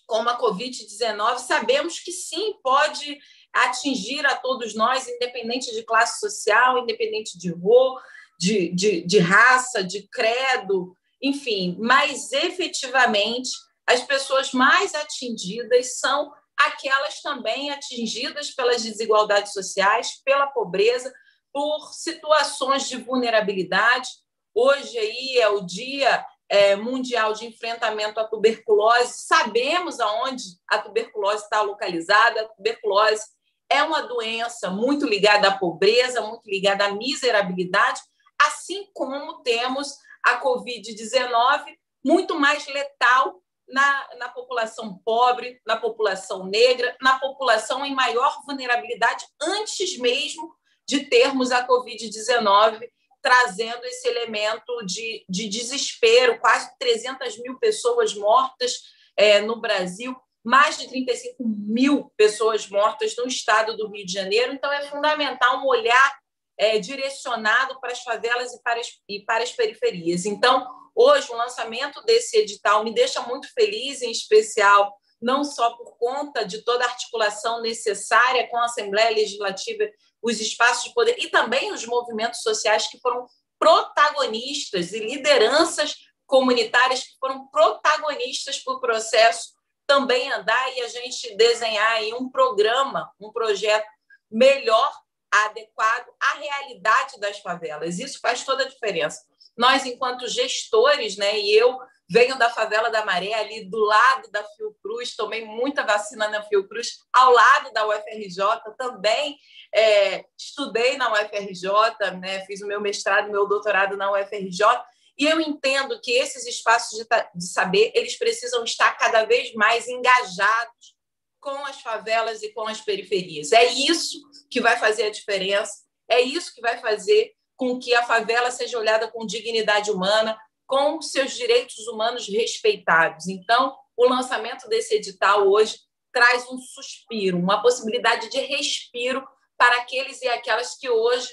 como a Covid-19, sabemos que sim, pode atingir a todos nós, independente de classe social, independente de raça, de credo, enfim, mas efetivamente as pessoas mais atingidas são aquelas também atingidas pelas desigualdades sociais, pela pobreza, por situações de vulnerabilidade. Hoje aí é o Dia Mundial de Enfrentamento à Tuberculose. Sabemos aonde a tuberculose está localizada. A tuberculose é uma doença muito ligada à pobreza, muito ligada à miserabilidade, assim como temos a Covid-19, muito mais letal na população pobre, na população negra, na população em maior vulnerabilidade, antes mesmo de termos a Covid-19, trazendo esse elemento de desespero, quase 300 mil pessoas mortas no Brasil, mais de 35 mil pessoas mortas no estado do Rio de Janeiro. Então, é fundamental um olhar direcionado para as favelas e para as periferias. Então, hoje, o lançamento desse edital me deixa muito feliz, em especial, não só por conta de toda a articulação necessária com a Assembleia Legislativa, os espaços de poder e também os movimentos sociais que foram protagonistas e lideranças comunitárias que foram protagonistas para o processo também andar e a gente desenhar aí um programa, um projeto melhor, adequado à realidade das favelas. Isso faz toda a diferença. Nós, enquanto gestores, né, e eu venho da favela da Maré, ali do lado da Fiocruz, tomei muita vacina na Fiocruz, ao lado da UFRJ, também estudei na UFRJ, né, fiz o meu mestrado e meu doutorado na UFRJ, e eu entendo que esses espaços de saber, eles precisam estar cada vez mais engajados com as favelas e com as periferias. É isso que vai fazer a diferença, é isso que vai fazer com que a favela seja olhada com dignidade humana, com seus direitos humanos respeitados. Então, o lançamento desse edital hoje traz um suspiro, uma possibilidade de respiro para aqueles e aquelas que hoje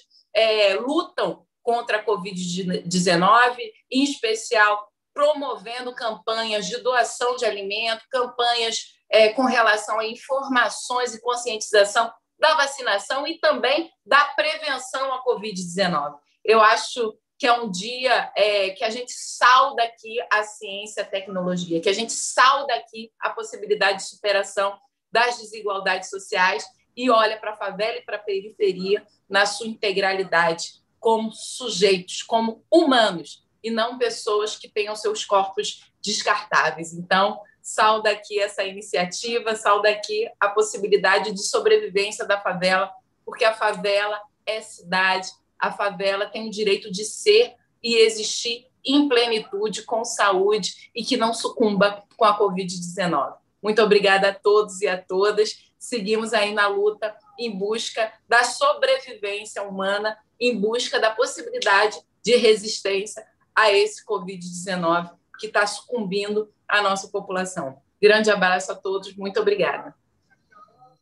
lutam contra a Covid-19, em especial promovendo campanhas de doação de alimento, campanhas com relação a informações e conscientização da vacinação e também da prevenção à Covid-19. Eu acho que é um dia que a gente sauda aqui a ciência e a tecnologia, que a gente sauda aqui a possibilidade de superação das desigualdades sociais e olha para a favela e para a periferia na sua integralidade, como sujeitos, como humanos, e não pessoas que tenham seus corpos descartáveis. Então, sauda aqui essa iniciativa, sauda aqui a possibilidade de sobrevivência da favela, porque a favela é cidade, a favela tem o direito de ser e existir em plenitude, com saúde e que não sucumba com a Covid-19. Muito obrigada a todos e a todas. Seguimos aí na luta em busca da sobrevivência humana, em busca da possibilidade de resistência a esse Covid-19 que está sucumbindo a nossa população. Grande abraço a todos, muito obrigada.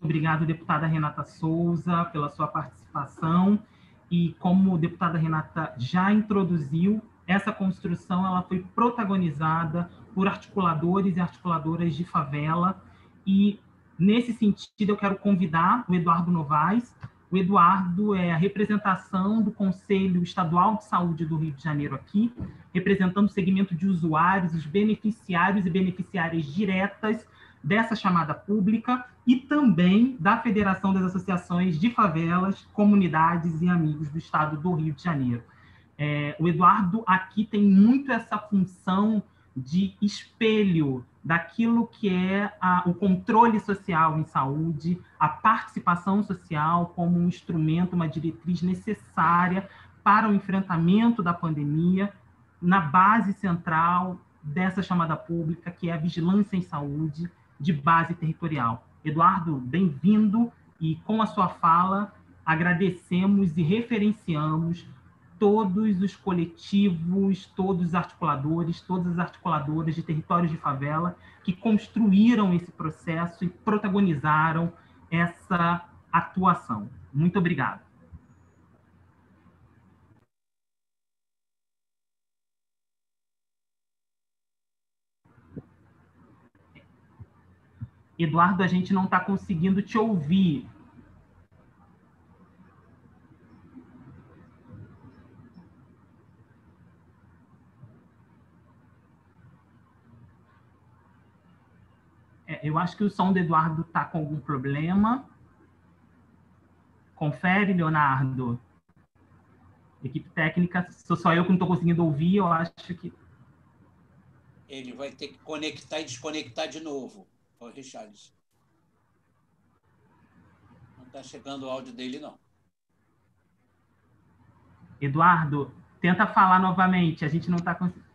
Obrigado, deputada Renata Souza, pela sua participação. E como a deputada Renata já introduziu, essa construção ela foi protagonizada por articuladores e articuladoras de favela. E, nesse sentido, eu quero convidar o Eduardo Novaes. O Eduardo é a representação do Conselho Estadual de Saúde do Rio de Janeiro aqui, representando o segmento de usuários, os beneficiários e beneficiárias diretas dessa chamada pública e também da Federação das Associações de Favelas, Comunidades e Amigos do Estado do Rio de Janeiro. O Eduardo aqui tem muito essa função de espelho daquilo que é o controle social em saúde, a participação social como um instrumento, uma diretriz necessária para o enfrentamento da pandemia, na base central dessa chamada pública, que é a vigilância em saúde de base territorial. Eduardo, bem-vindo, e com a sua fala agradecemos e referenciamos todos os coletivos, todos os articuladores, todas as articuladoras de territórios de favela que construíram esse processo e protagonizaram essa atuação. Muito obrigado. Eduardo, a gente não está conseguindo te ouvir. Eu acho que o som do Eduardo está com algum problema. Confere, Leonardo. Equipe técnica, sou só eu que não estou conseguindo ouvir, eu acho que... Ele vai ter que conectar e desconectar de novo, o Richarlison. Não está chegando o áudio dele, não. Eduardo, tenta falar novamente, a gente não está conseguindo.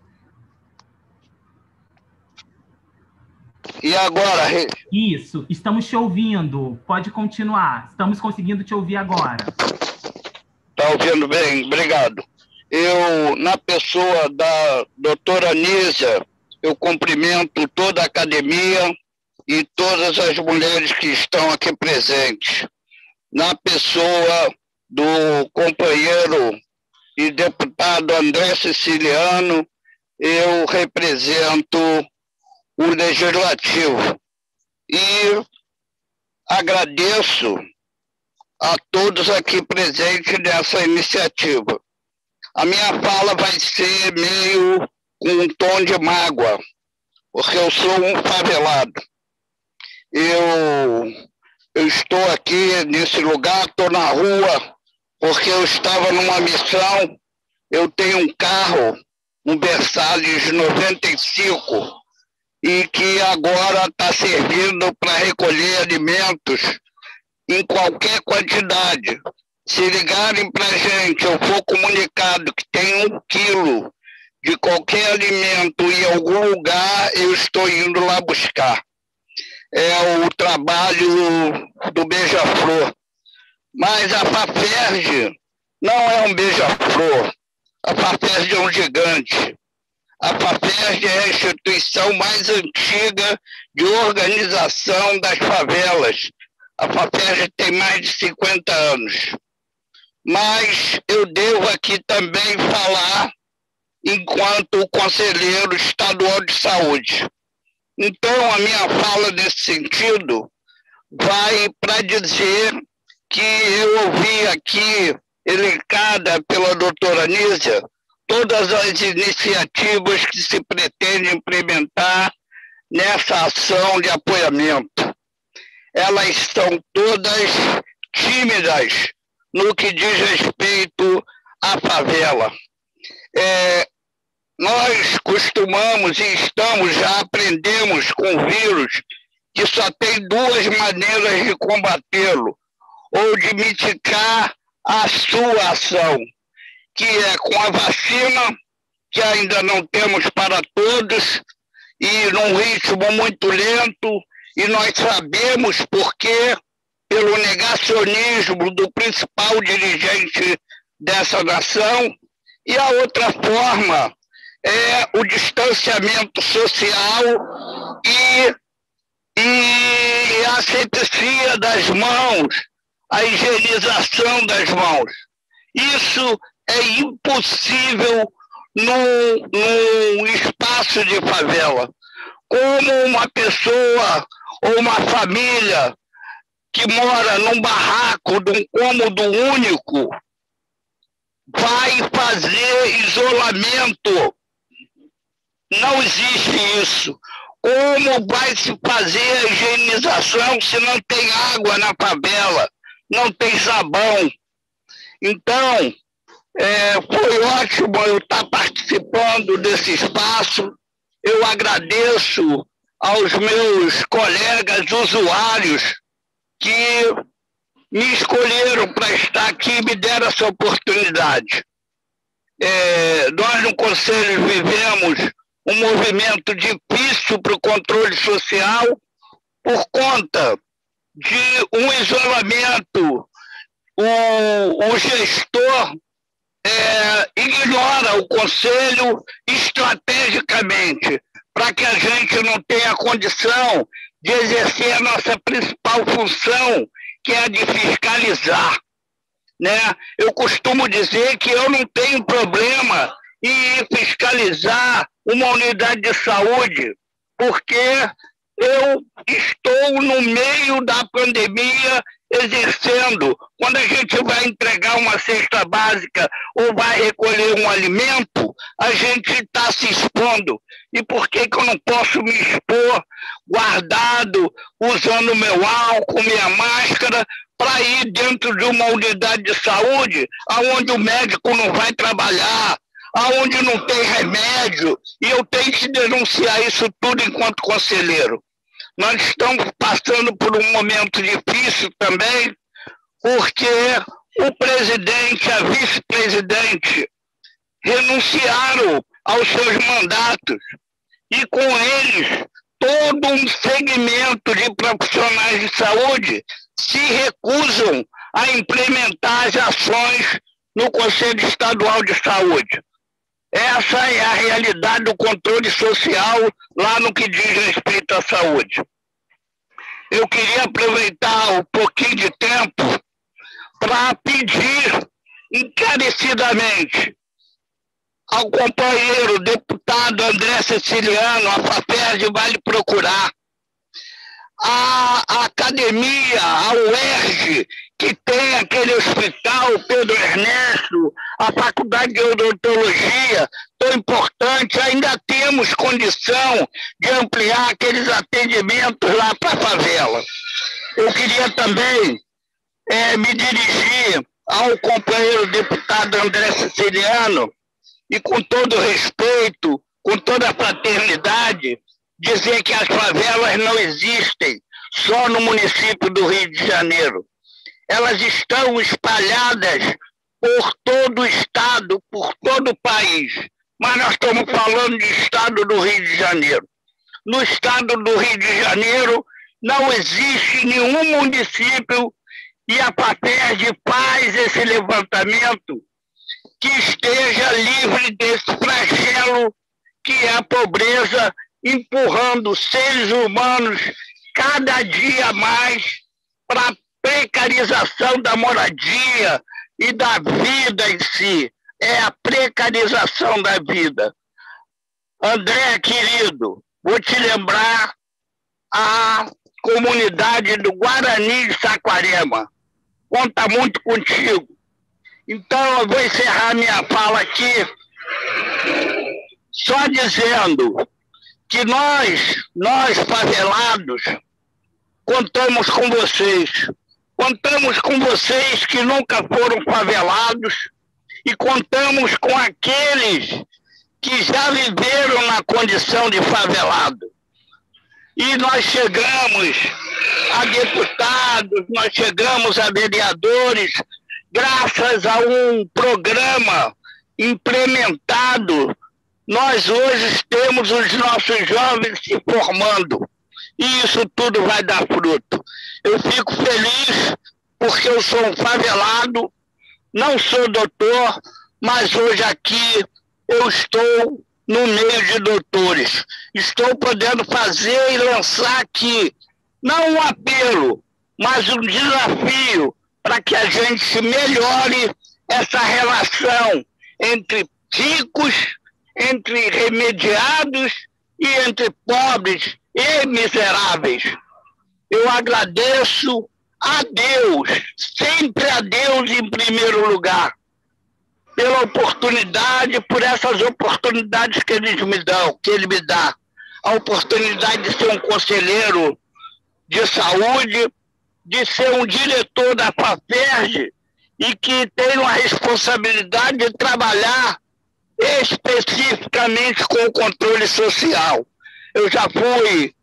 E agora? Isso, estamos te ouvindo, pode continuar, estamos conseguindo te ouvir agora. Está ouvindo bem? Obrigado. Eu, na pessoa da doutora Nízia, eu cumprimento toda a academia e todas as mulheres que estão aqui presentes. Na pessoa do companheiro e deputado André Siciliano, eu represento o Legislativo. E agradeço a todos aqui presentes nessa iniciativa. A minha fala vai ser meio com um tom de mágoa, porque eu sou um favelado. Eu estou aqui nesse lugar, estou na rua, porque eu estava numa missão. Eu tenho um carro, um Versalhes 95, e que agora está servindo para recolher alimentos em qualquer quantidade. Se ligarem para a gente, eu for comunicado que tem 1 quilo de qualquer alimento em algum lugar, eu estou indo lá buscar. É o trabalho do Beija-Flor. Mas a FAFERJ não é um beija-flor. A FAFERJ é um gigante. A FAFERJ é a instituição mais antiga de organização das favelas. A FAFERJ tem mais de 50 anos. Mas eu devo aqui também falar enquanto conselheiro estadual de saúde. Então, a minha fala nesse sentido vai para dizer que eu ouvi aqui, elencada pela doutora Nízia, todas as iniciativas que se pretende implementar nessa ação de apoiamento. Elas são todas tímidas no que diz respeito à favela. Nós costumamos e já aprendemos com o vírus que só tem 2 maneiras de combatê-lo, ou de mitigar a sua ação, que é com a vacina, que ainda não temos para todos, e num ritmo muito lento, e nós sabemos porque, pelo negacionismo do principal dirigente dessa nação, e a outra forma é o distanciamento social e a asepsia das mãos, a higienização das mãos. Isso é impossível num espaço de favela. Como uma pessoa ou uma família que mora num barraco, num cômodo único, vai fazer isolamento? Não existe isso. Como vai se fazer a higienização se não tem água na favela, não tem sabão? Então, foi ótimo eu estar participando desse espaço. Eu agradeço aos meus colegas usuários que me escolheram para estar aqui e me deram essa oportunidade. Nós no Conselho vivemos um movimento difícil para o controle social por conta de um isolamento. O gestor ignora o Conselho estrategicamente para que a gente não tenha condição de exercer a nossa principal função, que é a de fiscalizar. Né? Eu costumo dizer que eu não tenho problema em ir fiscalizar uma unidade de saúde, porque eu estou no meio da pandemia, exercendo. Quando a gente vai entregar uma cesta básica ou vai recolher um alimento, a gente está se expondo. E por que eu não posso me expor guardado, usando meu álcool, minha máscara, para ir dentro de uma unidade de saúde, onde o médico não vai trabalhar, onde não tem remédio, e eu tenho que denunciar isso tudo enquanto conselheiro. Nós estamos passando por um momento difícil também, porque o presidente, a vice-presidente, renunciaram aos seus mandatos, e com eles todo um segmento de profissionais de saúde se recusam a implementar as ações no Conselho Estadual de Saúde. Essa é a realidade do controle social lá no que diz respeito à saúde. Eu queria aproveitar um pouquinho de tempo para pedir encarecidamente ao companheiro deputado André Siciliano, a FAPERJ vai lhe procurar, a academia, a UERJ, que tem aquele hospital Pedro Ernesto, a faculdade de odontologia, tão importante, ainda temos condição de ampliar aqueles atendimentos lá para a favela. Eu queria também me dirigir ao companheiro deputado André Siciliano e, com todo respeito, com toda a fraternidade, dizer que as favelas não existem só no município do Rio de Janeiro. Elas estão espalhadas por todo o estado, por todo o país. Mas nós estamos falando de estado do Rio de Janeiro. No estado do Rio de Janeiro não existe nenhum município, e a FAPERJ faz esse levantamento, que esteja livre desse flagelo que é a pobreza, empurrando seres humanos cada dia mais para a precarização da moradia e da vida em si. É a precarização da vida. André, querido, vou te lembrar a comunidade do Guarani de Saquarema. Conta muito contigo. Então, eu vou encerrar minha fala aqui só dizendo que nós favelados, contamos com vocês. Contamos com vocês que nunca foram favelados e contamos com aqueles que já viveram na condição de favelado. E nós chegamos a deputados, nós chegamos a vereadores, graças a um programa implementado. Nós hoje temos os nossos jovens se formando, e isso tudo vai dar fruto. Eu fico feliz porque eu sou um favelado, não sou doutor, mas hoje aqui eu estou no meio de doutores. Estou podendo fazer e lançar aqui, não um apelo, mas um desafio para que a gente melhore essa relação entre ricos, entre remediados e entre pobres e miseráveis. Eu agradeço a Deus, sempre a Deus em primeiro lugar, pela oportunidade, por essas oportunidades que ele me dá. A oportunidade de ser um conselheiro de saúde, de ser um diretor da FAPERJ e que tenho a responsabilidade de trabalhar especificamente com o controle social. Eu já fui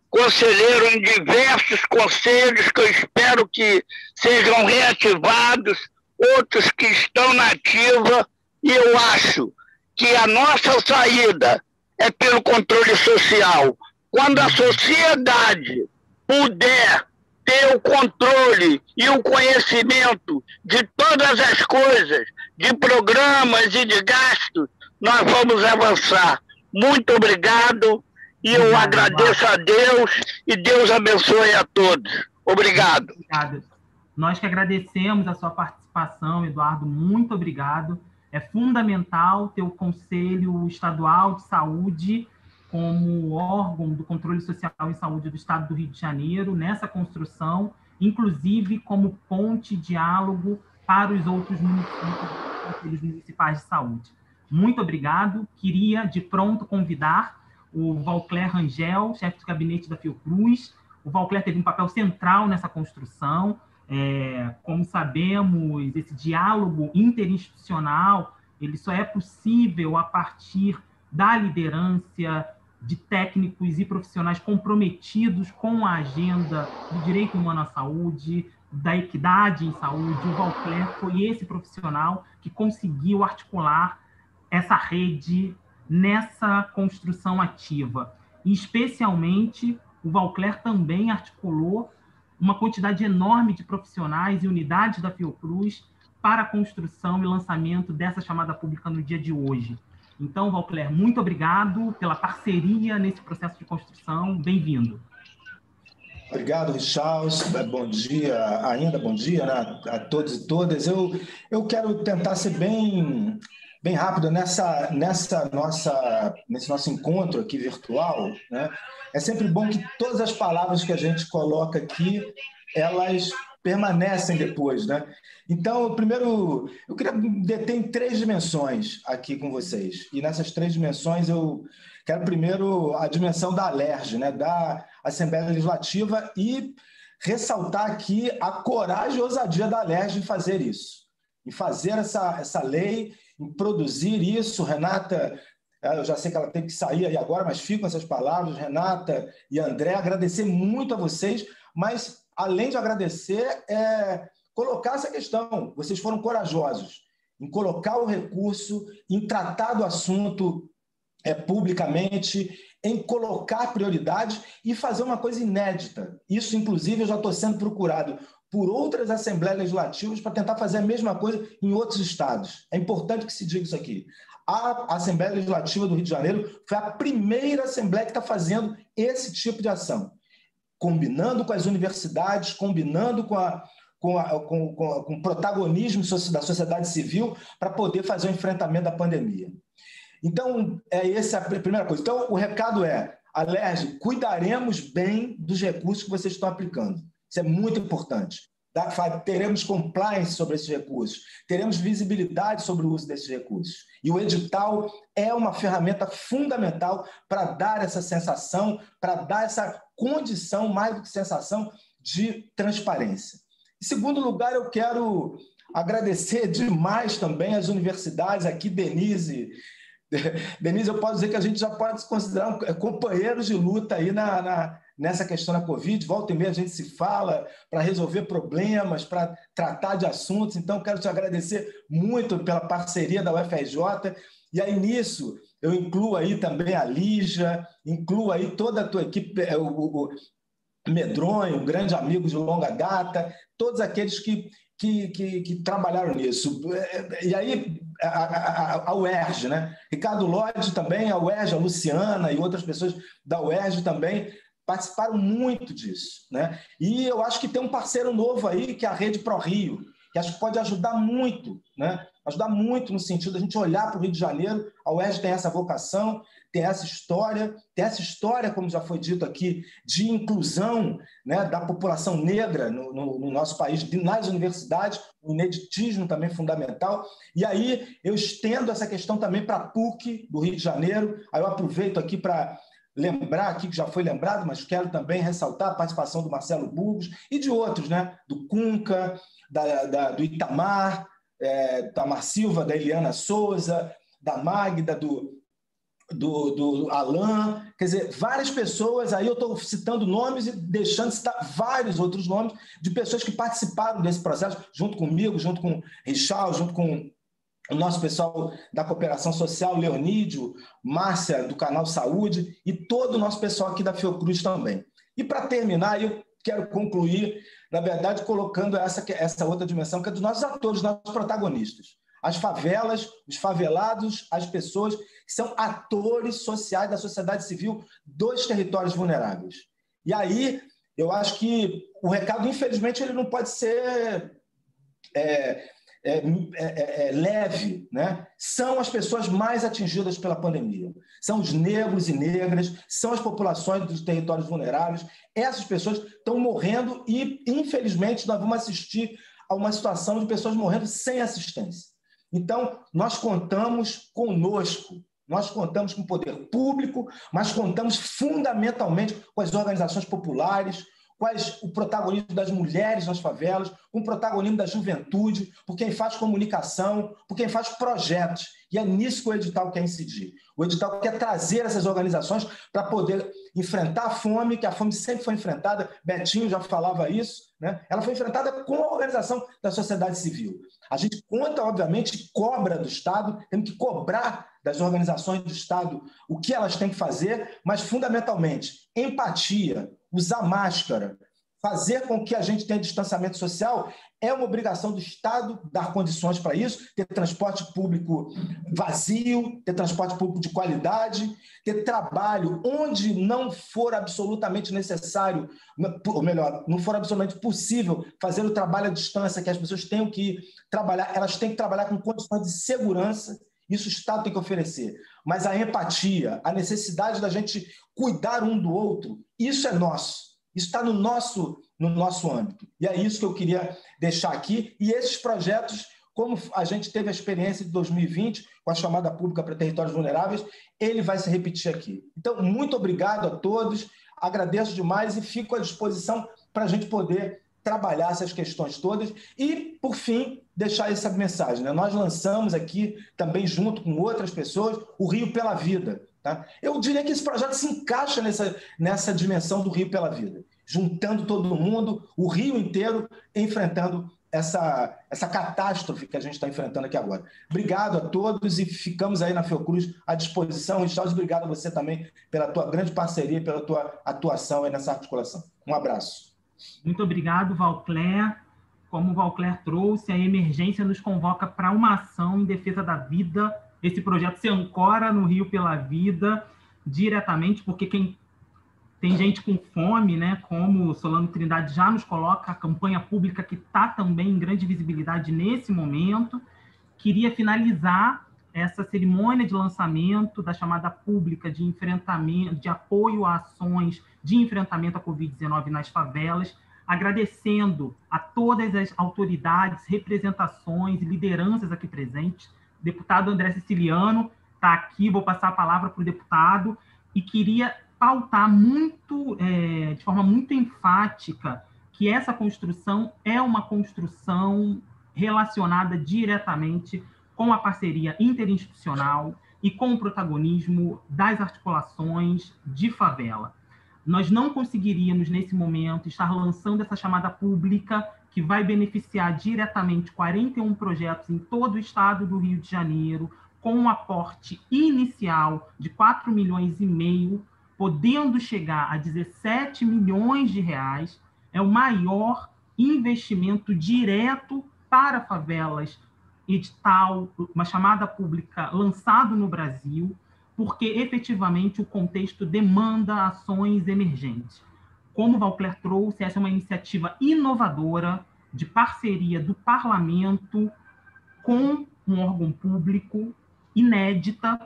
conselheiro em diversos conselhos que eu espero que sejam reativados, outros que estão na ativa, e eu acho que a nossa saída é pelo controle social. Quando a sociedade puder ter o controle e o conhecimento de todas as coisas, de programas e de gastos, nós vamos avançar. Muito obrigado, e eu agradeço a Deus, e Deus abençoe a todos. Obrigado. Obrigado. Nós que agradecemos a sua participação, Eduardo, muito obrigado. É fundamental ter o Conselho Estadual de Saúde como órgão do controle social em saúde do Estado do Rio de Janeiro nessa construção, inclusive como ponte de diálogo para os outros municípios, conselhos municipais de saúde. Muito obrigado. Queria, de pronto, convidar o Valcler Rangel, chefe de gabinete da Fiocruz. O Valcler teve um papel central nessa construção. Como sabemos, esse diálogo interinstitucional ele só é possível a partir da liderança de técnicos e profissionais comprometidos com a agenda do direito humano à saúde, da equidade em saúde. O Valcler foi esse profissional que conseguiu articular essa rede nessa construção ativa. E, especialmente, o Valcler também articulou uma quantidade enorme de profissionais e unidades da Fiocruz para a construção e lançamento dessa chamada pública no dia de hoje. Então, Valcler, muito obrigado pela parceria nesse processo de construção. Bem-vindo. Obrigado, Richard. Bom dia, né, a todos e todas. Eu quero tentar ser bem rápido nesse nosso encontro aqui virtual, né? É sempre bom que todas as palavras que a gente coloca aqui, elas permanecem depois, né? Então, primeiro, eu queria deter em 3 dimensões aqui com vocês. E nessas 3 dimensões, eu quero primeiro a dimensão da ALERJ, né? Da Assembleia Legislativa, e ressaltar aqui a coragem e ousadia da ALERJ em fazer isso, em fazer essa lei, em produzir isso. Renata, eu já sei que ela tem que sair aí agora, mas ficam essas palavras, Renata e André, agradecer muito a vocês, mas, além de agradecer, colocar essa questão. Vocês foram corajosos em colocar o recurso, em tratar do assunto publicamente, em colocar prioridades e fazer uma coisa inédita. Isso, inclusive, eu já estou sendo procurado por outras assembleias legislativas para tentar fazer a mesma coisa em outros estados. É importante que se diga isso aqui. A Assembleia Legislativa do Rio de Janeiro foi a primeira assembleia que está fazendo esse tipo de ação, combinando com as universidades, combinando com o protagonismo da sociedade civil para poder fazer o enfrentamento da pandemia. Então, essa é a primeira coisa. Então, o recado é, ALERJ, cuidaremos bem dos recursos que vocês estão aplicando. Isso é muito importante. Teremos compliance sobre esses recursos, teremos visibilidade sobre o uso desses recursos. E o edital é uma ferramenta fundamental para dar essa sensação, para dar essa condição, mais do que sensação, de transparência. Em segundo lugar, eu quero agradecer demais também as universidades aqui, Denise, eu posso dizer que a gente já pode se considerar companheiros de luta aí nessa questão da Covid. Volta e meia a gente se fala para resolver problemas, para tratar de assuntos. Então, quero te agradecer muito pela parceria da UFRJ. E aí, nisso, eu incluo aí também a Lígia, incluo aí toda a tua equipe, o Medronho, um grande amigo de longa data, todos aqueles que trabalharam nisso. E aí, a UERJ, né? Ricardo Lodge também, a UERJ, a Luciana e outras pessoas da UERJ também participaram muito disso, né? E eu acho que tem um parceiro novo aí, que é a Rede ProRio, que acho que pode ajudar muito, né? Ajudar muito no sentido de a gente olhar para o Rio de Janeiro. A UERJ tem essa vocação, tem essa história, como já foi dito aqui, de inclusão, né, da população negra no nosso país, nas universidades, o ineditismo também fundamental. E aí eu estendo essa questão também para a PUC do Rio de Janeiro. Aí eu aproveito aqui para lembrar aqui, que já foi lembrado, mas quero também ressaltar a participação do Marcelo Burgos e de outros, né, do Cunca, do Itamar, da Silva, da Eliana Souza, da Magda, do Alain, quer dizer, várias pessoas, aí eu estou citando nomes e deixando de citar vários outros nomes de pessoas que participaram desse processo, junto comigo, junto com o Richard, junto com o nosso pessoal da Cooperação Social, Leonídio, Márcia, do Canal Saúde, e todo o nosso pessoal aqui da Fiocruz também. E para terminar, eu quero concluir, na verdade, colocando essa outra dimensão, que é dos nossos atores, dos nossos protagonistas. As favelas, os favelados, as pessoas que são atores sociais da sociedade civil dos territórios vulneráveis. E aí, eu acho que o recado, infelizmente, ele não pode ser leve, né? São as pessoas mais atingidas pela pandemia. São os negros e negras, são as populações dos territórios vulneráveis. Essas pessoas estão morrendo e, infelizmente, nós vamos assistir a uma situação de pessoas morrendo sem assistência. Então, nós contamos conosco, nós contamos com o poder público, mas contamos fundamentalmente com as organizações populares, com o protagonismo das mulheres nas favelas, com o protagonismo da juventude, por quem faz comunicação, por quem faz projetos. E é nisso que o edital quer incidir. O edital quer trazer essas organizações para poder enfrentar a fome, que a fome sempre foi enfrentada, Betinho já falava isso, né? Ela foi enfrentada com a organização da sociedade civil. A gente conta, obviamente, cobra do Estado, temos que cobrar das organizações do Estado o que elas têm que fazer, mas, fundamentalmente, empatia, usar máscara, fazer com que a gente tenha distanciamento social é uma obrigação do Estado dar condições para isso, ter transporte público vazio, ter transporte público de qualidade, ter trabalho onde não for absolutamente necessário, ou melhor, não for absolutamente possível fazer o trabalho à distância, que as pessoas tenham que trabalhar, elas têm que trabalhar com condições de segurança. Isso o Estado tem que oferecer. Mas a empatia, a necessidade da gente cuidar um do outro, isso é nosso. Isso está no nosso âmbito. E é isso que eu queria deixar aqui. E esses projetos, como a gente teve a experiência de 2020, com a chamada pública para territórios vulneráveis, ele vai se repetir aqui. Então, muito obrigado a todos. Agradeço demais e fico à disposição para a gente poder trabalhar essas questões todas e, por fim, deixar essa mensagem, né? Nós lançamos aqui, também junto com outras pessoas, o Rio pela Vida. Tá? Eu diria que esse projeto se encaixa nessa dimensão do Rio pela Vida, juntando todo mundo, o Rio inteiro, enfrentando essa catástrofe que a gente está enfrentando aqui agora. Obrigado a todos e ficamos aí na Fiocruz à disposição. Richard, obrigado a você também pela tua grande parceria e pela tua atuação aí nessa articulação. Um abraço. Muito obrigado, Valcler. Como o Valcler trouxe, a emergência nos convoca para uma ação em defesa da vida. Esse projeto se ancora no Rio pela Vida diretamente, porque tem gente com fome, né? Como Solano Trindade já nos coloca, a campanha pública que está também em grande visibilidade nesse momento. Queria finalizar essa cerimônia de lançamento da chamada pública de enfrentamento, de apoio a ações de enfrentamento à Covid-19 nas favelas, agradecendo a todas as autoridades, representações e lideranças aqui presentes. O deputado André Siciliano está aqui, vou passar a palavra para o deputado, e queria pautar de forma muito enfática que essa construção é uma construção relacionada diretamente com a parceria interinstitucional e com o protagonismo das articulações de favela. Nós não conseguiríamos, nesse momento, estar lançando essa chamada pública que vai beneficiar diretamente 41 projetos em todo o estado do Rio de Janeiro, com um aporte inicial de 4,5 milhões, podendo chegar a 17 milhões de reais. É o maior investimento direto para favelas, edital, uma chamada pública lançado no Brasil, porque efetivamente o contexto demanda ações emergentes. Como o Valcler trouxe, essa é uma iniciativa inovadora de parceria do parlamento com um órgão público, inédita,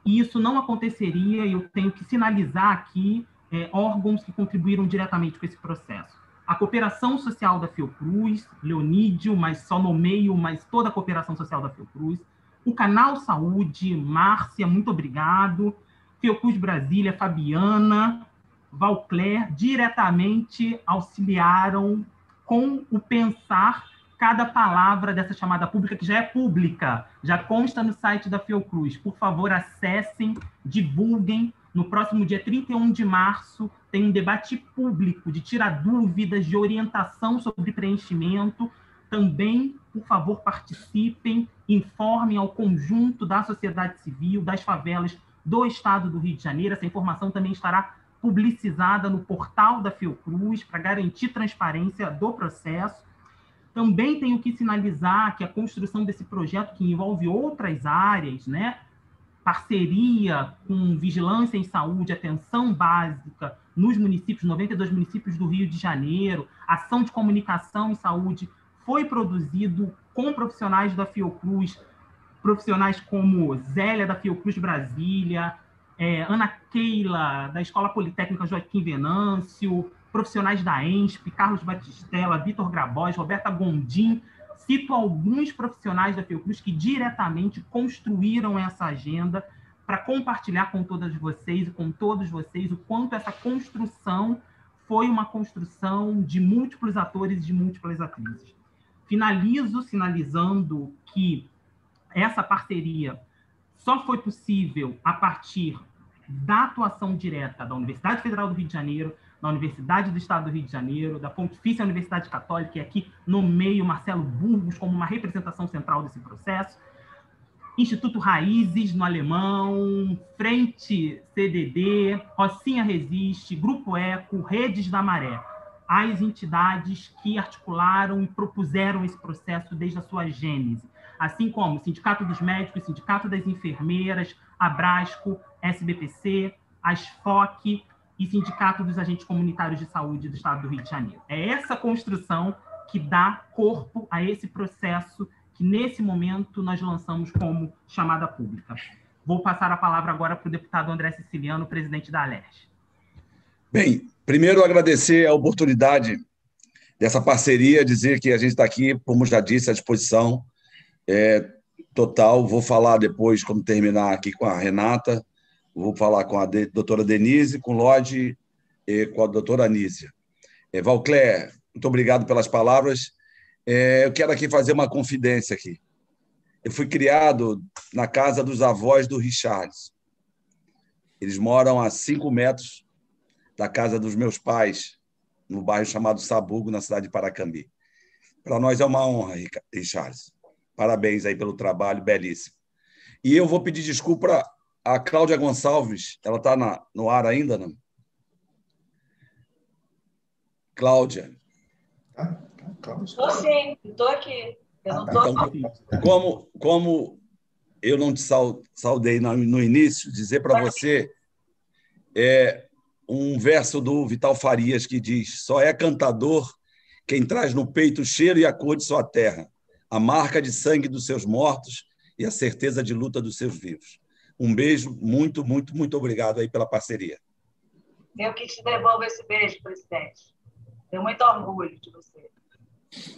e isso não aconteceria, e eu tenho que sinalizar aqui órgãos que contribuíram diretamente com esse processo. A cooperação social da Fiocruz, Leonídio, mas só nomeio, mas toda a cooperação social da Fiocruz, o Canal Saúde, Márcia, muito obrigado, Fiocruz Brasília, Fabiana, Valcler, diretamente auxiliaram com o pensar cada palavra dessa chamada pública, que já é pública, já consta no site da Fiocruz. Por favor, acessem, divulguem. No próximo dia 31 de março, tem um debate público de tirar dúvidas, de orientação sobre preenchimento. Também, por favor, participem, informem ao conjunto da sociedade civil, das favelas do estado do Rio de Janeiro. Essa informação também estará publicizada no portal da Fiocruz para garantir transparência do processo. Também tenho que sinalizar que a construção desse projeto, que envolve outras áreas, né? Parceria com vigilância em saúde, atenção básica nos municípios, 92 municípios do Rio de Janeiro, ação de comunicação em saúde, foi produzido com profissionais da Fiocruz, profissionais como Zélia, da Fiocruz Brasília, Ana Keila, da Escola Politécnica Joaquim Venâncio, profissionais da ENSP, Carlos Batistella, Vitor Grabois, Roberta Gondim. Cito alguns profissionais da Fiocruz que diretamente construíram essa agenda para compartilhar com todas vocês e com todos vocês o quanto essa construção foi uma construção de múltiplos atores e de múltiplas atrizes. Finalizando que essa parceria só foi possível a partir da atuação direta da Universidade Federal do Rio de Janeiro, da Universidade do Estado do Rio de Janeiro, da Pontifícia Universidade Católica, e aqui no meio Marcelo Burgos como uma representação central desse processo, Instituto Raízes, no Alemão, Frente CDD, Rocinha Resiste, Grupo Eco, Redes da Maré, as entidades que articularam e propuseram esse processo desde a sua gênese, assim como o Sindicato dos Médicos, Sindicato das Enfermeiras, Abrasco, SBPC, ASFOC e Sindicato dos Agentes Comunitários de Saúde do Estado do Rio de Janeiro. É essa construção que dá corpo a esse processo que, nesse momento, nós lançamos como chamada pública. Vou passar a palavra agora para o deputado André Siciliano, presidente da Alerj. Bem, primeiro agradecer a oportunidade dessa parceria, dizer que a gente está aqui, como já disse, à disposição total. Vou falar depois, quando terminar aqui com a Renata, vou falar com a doutora Denise, com o Lodi e com a doutora Anísia. Valcler, muito obrigado pelas palavras. Eu quero aqui fazer uma confidência aqui. Eu fui criado na casa dos avós do Richards. Eles moram a 5 metros da casa dos meus pais, no bairro chamado Sabugo, na cidade de Paracambi. Para nós é uma honra, Richards. Parabéns aí pelo trabalho, belíssimo. E eu vou pedir desculpa a Cláudia Gonçalves. Ela está no ar ainda, não? Cláudia. Estou sim, estou aqui. Eu não estou então, como eu não te saudei no início, dizer para você um verso do Vital Farias que diz: só é cantador quem traz no peito o cheiro e a cor de sua terra, a marca de sangue dos seus mortos e a certeza de luta dos seus vivos. Um beijo, muito, muito, muito obrigado aí pela parceria. Eu que te devolvo esse beijo, presidente. Tenho muito orgulho de você.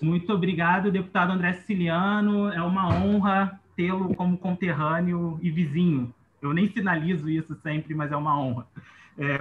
Muito obrigado, deputado André Siciliano. É uma honra tê-lo como conterrâneo e vizinho. Eu nem sinalizo isso sempre, mas é uma honra.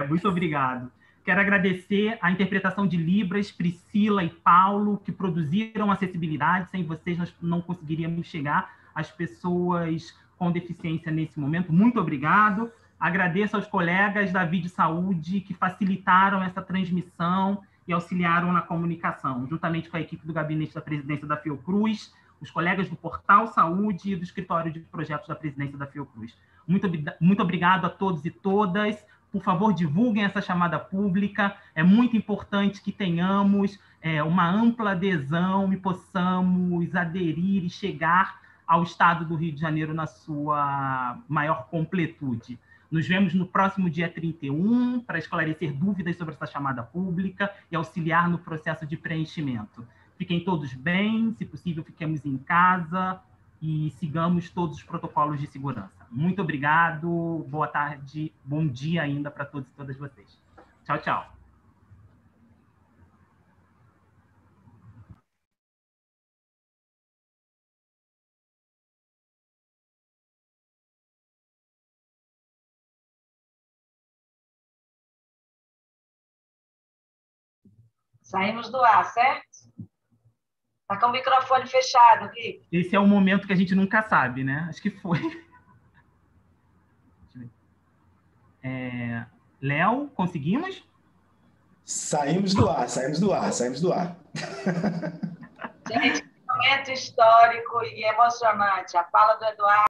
Muito obrigado. Quero agradecer a interpretação de Libras, Priscila e Paulo, que produziram acessibilidade. Sem vocês, nós não conseguiríamos chegar às pessoas com deficiência nesse momento. Muito obrigado. Agradeço aos colegas da Vídeo Saúde que facilitaram essa transmissão e auxiliaram na comunicação, juntamente com a equipe do Gabinete da Presidência da Fiocruz, os colegas do Portal Saúde e do Escritório de Projetos da Presidência da Fiocruz. Muito obrigado a todos e todas. Por favor, divulguem essa chamada pública. É muito importante que tenhamos uma ampla adesão e possamos aderir e chegar ao Estado do Rio de Janeiro na sua maior completude. Nos vemos no próximo dia 31 para esclarecer dúvidas sobre essa chamada pública e auxiliar no processo de preenchimento. Fiquem todos bem, se possível, fiquemos em casa e sigamos todos os protocolos de segurança. Muito obrigado, boa tarde, bom dia ainda para todos e todas vocês. Tchau, tchau. Saímos do ar, certo? Está com o microfone fechado, Rick. Esse é um momento que a gente nunca sabe, né? Acho que foi. Léo, conseguimos? Saímos do ar. Gente, momento histórico e emocionante. A fala do Eduardo.